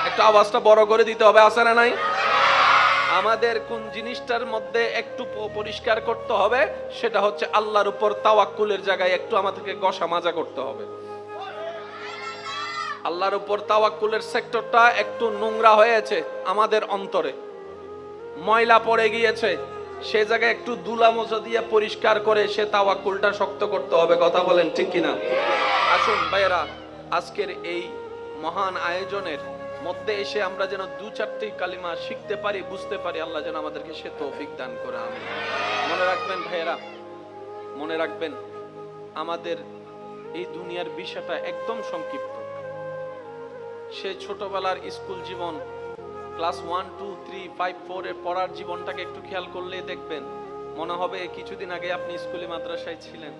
একটু আওয়াজটা বড় করে দিতে হবে, আছে না নাই? আমাদের কোন জিনিসটার মধ্যে একটু পরিষ্কার করতে হবে, সেটা হচ্ছে আল্লাহর উপর তাওয়াক্কুলের জায়গায় একটু আমাদেরকে গসা মাজা করতে হবে। আল্লাহর উপর তাওয়াক্কুলের সেক্টরটা একটু নোংরা হয়েছে আমাদের অন্তরে, ময়লা পড়ে গিয়েছে, সে জায়গায় একটু দুলা মোজা দিয়ে পরিষ্কার করে সে তাওয়াক্কুলটা শক্ত করতে হবে। কথা বলেন ঠিক কিনা? আসুন ভাইয়েরা, আজকের এই মহান আয়োজনের মধ্যে এসে আমরা যেন 2-4টি কালিমা শিখতে পারি, বুঝতে পারি। আল্লাহ যেন আমাদেরকে সে তৌফিক দান করে। আমিন। মনে রাখবেন ভাইয়েরা, মনে রাখবেন আমাদের এই দুনিয়ার বিষয়টা একদম সংক্ষিপ্ত। সে ছোটবেলার স্কুল জীবন, ক্লাস 1, 2, 3, 5, 4 এর পড়ার জীবনটাকে একটু খেয়াল করলে দেখবেন, মনে হবে কিছুদিন আগে আপনি স্কুলে মাদ্রাসায় ছিলেন,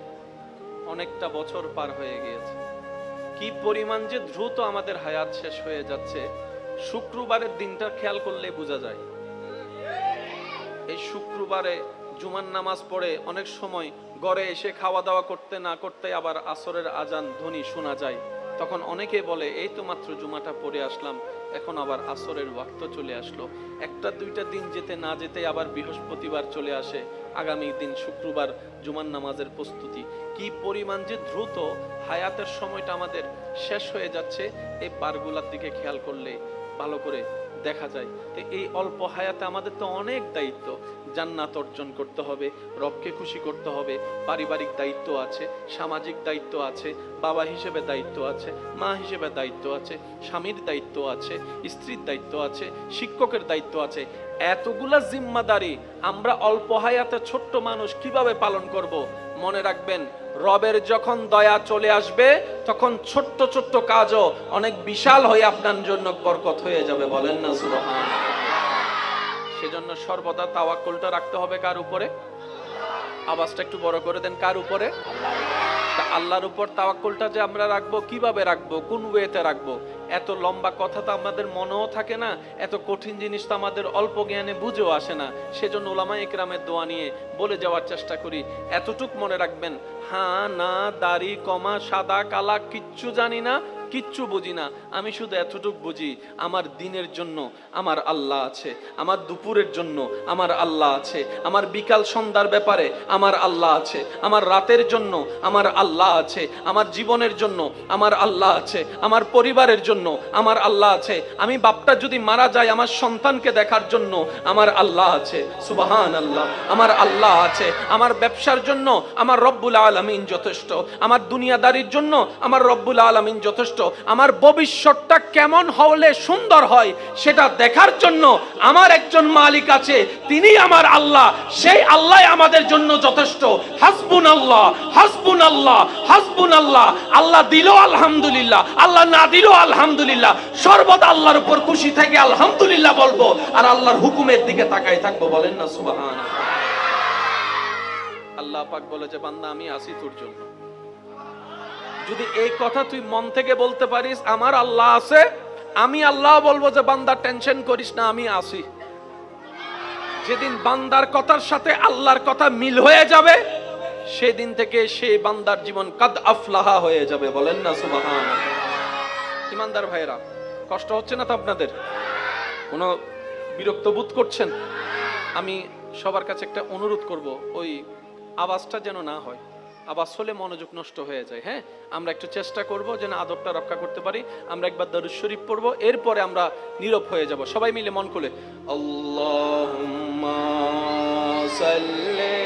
অনেকটা বছর পার হয়ে গিয়েছে। কি পরিমাণ যে দ্রুত আমাদের হায়াত শেষ হয়ে যাচ্ছে, শুক্রবারের দিনটা খেয়াল করলে বোঝা যায়। এই শুক্রবারে জুমার নামাজ পড়ে অনেক সময় ঘরে এসে খাওয়া দাওয়া করতে না করতে আবার আসরের আজান ধ্বনি শোনা যায়। তখন অনেকে বলে, এই তো মাত্র জুমাটা পড়ে আসলাম, এখন আবার আসরের ওয়াক্ত চলে আসলো। 1-2টা দিন যেতে না যেতে আবার বৃহস্পতিবার চলে আসে, আগামী দিন শুক্রবার জুমার নামাজের প্রস্তুতি। কি পরিমাণ যে দ্রুত হায়াতের সময়টা আমাদের শেষ হয়ে যাচ্ছে, এই পারগুলার দিকে খেয়াল করলে ভালো করে দেখা যায়। তো এই অল্প হায়াতে আমাদের তো অনেক দায়িত্ব। জান্নাত অর্জন করতে হবে, রবকে খুশি করতে হবে, পারিবারিক দায়িত্ব আছে, সামাজিক দায়িত্ব আছে, বাবা হিসেবে দায়িত্ব আছে, মা হিসেবে দায়িত্ব আছে, স্বামীর দায়িত্ব আছে, স্ত্রীর দায়িত্ব আছে, শিক্ষকের দায়িত্ব আছে। এতগুলা জিম্মাদারি আমরা অল্প হায়াতে ছোট্ট মানুষ কিভাবে পালন করব? মনে রাখবেন, রবের যখন দয়া চলে আসবে, তখন ছোট্ট ছোট্ট কাজও অনেক বিশাল হয়ে আপনার জন্য বরকত হয়ে যাবে। বলেন না সুবহান। সেজন্য সর্বদা তাওয়াক্কুলটা রাখতে হবে কার উপরে? আওয়াজটা একটু বড় করে দেন, কার উপরে? আল্লাহর উপর তাওয়াক্কুলটা যে আমরা রাখবো, কিভাবে রাখবো, কোন ওয়েতে রাখবো, এত লম্বা কথা তো আমাদের মনেও থাকে না, এত কঠিন জিনিস তো আমাদের অল্প জ্ঞানে বুঝেও আসে না। সেজন্য উলামা ইকরামের দোয়া নিয়ে বলে যাওয়ার চেষ্টা করি। এতটুক মনে রাখবেন, হ্যাঁ না দাড়ি কমা সাদা কালা কিচ্ছু জানি না, কিচ্ছু বুঝি না। আমি শুধু এতটুক বুঝি, আমার দিনের জন্য আমার আল্লাহ আছে, আমার দুপুরের জন্য আমার আল্লাহ আছে, আমার বিকাল সন্ধ্যার ব্যাপারে আমার আল্লাহ আছে, আমার রাতের জন্য আমার আল্লাহ আছে, আমার জীবনের জন্য আমার আল্লাহ আছে, আমার পরিবারের জন্য আমার আল্লাহ আছে। আমি বাপটা যদি মারা যায় আমার সন্তানকে দেখার জন্য আমার আল্লাহ আছে, সুবহানাল্লাহ, আমার আল্লাহ আছে। আমার ব্যবসার জন্য আমার রব্বুল আলামিন যথেষ্ট, আমার দুনিয়াদারির জন্য আমার রব্বুল আলামিন যথেষ্ট। আমার ভবিষ্যৎটা কেমন হলে সুন্দর হয় সেটা দেখার জন্য আমার একজন মালিক আছে, তিনি আমার আল্লাহ, সেই আল্লাহ আমাদের জন্য যথেষ্ট। হাসবুনাল্লাহ হাসবুনাল্লাহ হাসবুনাল্লাহ। আল্লাহ দিল আলহামদুলিল্লাহ, আল্লাহ না দিল আলহামদুলিল্লাহ। সর্বদা আল্লাহর উপর খুশি থেকে আলহামদুলিল্লাহ বলবো, আর আল্লাহর হুকুমের দিকে তাকাই থাকবো। বলেন না সুবহানাল্লাহ। আল্লাহ পাক বলে যে বান্দা আমি আছি তোর জন্য। যদি এই কথা তুই মন থেকে বলতে পারিস আমার আল্লাহ আছে, আমি আল্লাহ বলবো যে বান্দা টেনশন করিস না, আমি আছি। যেদিন বান্দার কথার সাথে আল্লাহর কথা মিল হয়ে যাবে, সেদিন থেকে সেই বান্দার জীবন কাদ আফলাহা হয়ে যাবে। বলেন না সুবহানাল্লাহ। ইমানদার ভাইরা, কষ্ট হচ্ছে না তো আপনাদের? কোনো বিরক্ত বোধ করছেন? আমি সবার কাছে একটা অনুরোধ করব, ওই আওয়াজটা যেন না হয়। আওয়াজ হলে মনোযোগ নষ্ট হয়ে যায়। হ্যাঁ, আমরা একটু চেষ্টা করব যেন আদবটা রক্ষা করতে পারি। আমরা একবার দরুদ শরীফ পড়বো, এরপরে আমরা নীরব হয়ে যাব। সবাই মিলে মন খুলে আল্লাহুম্মা সাল্লি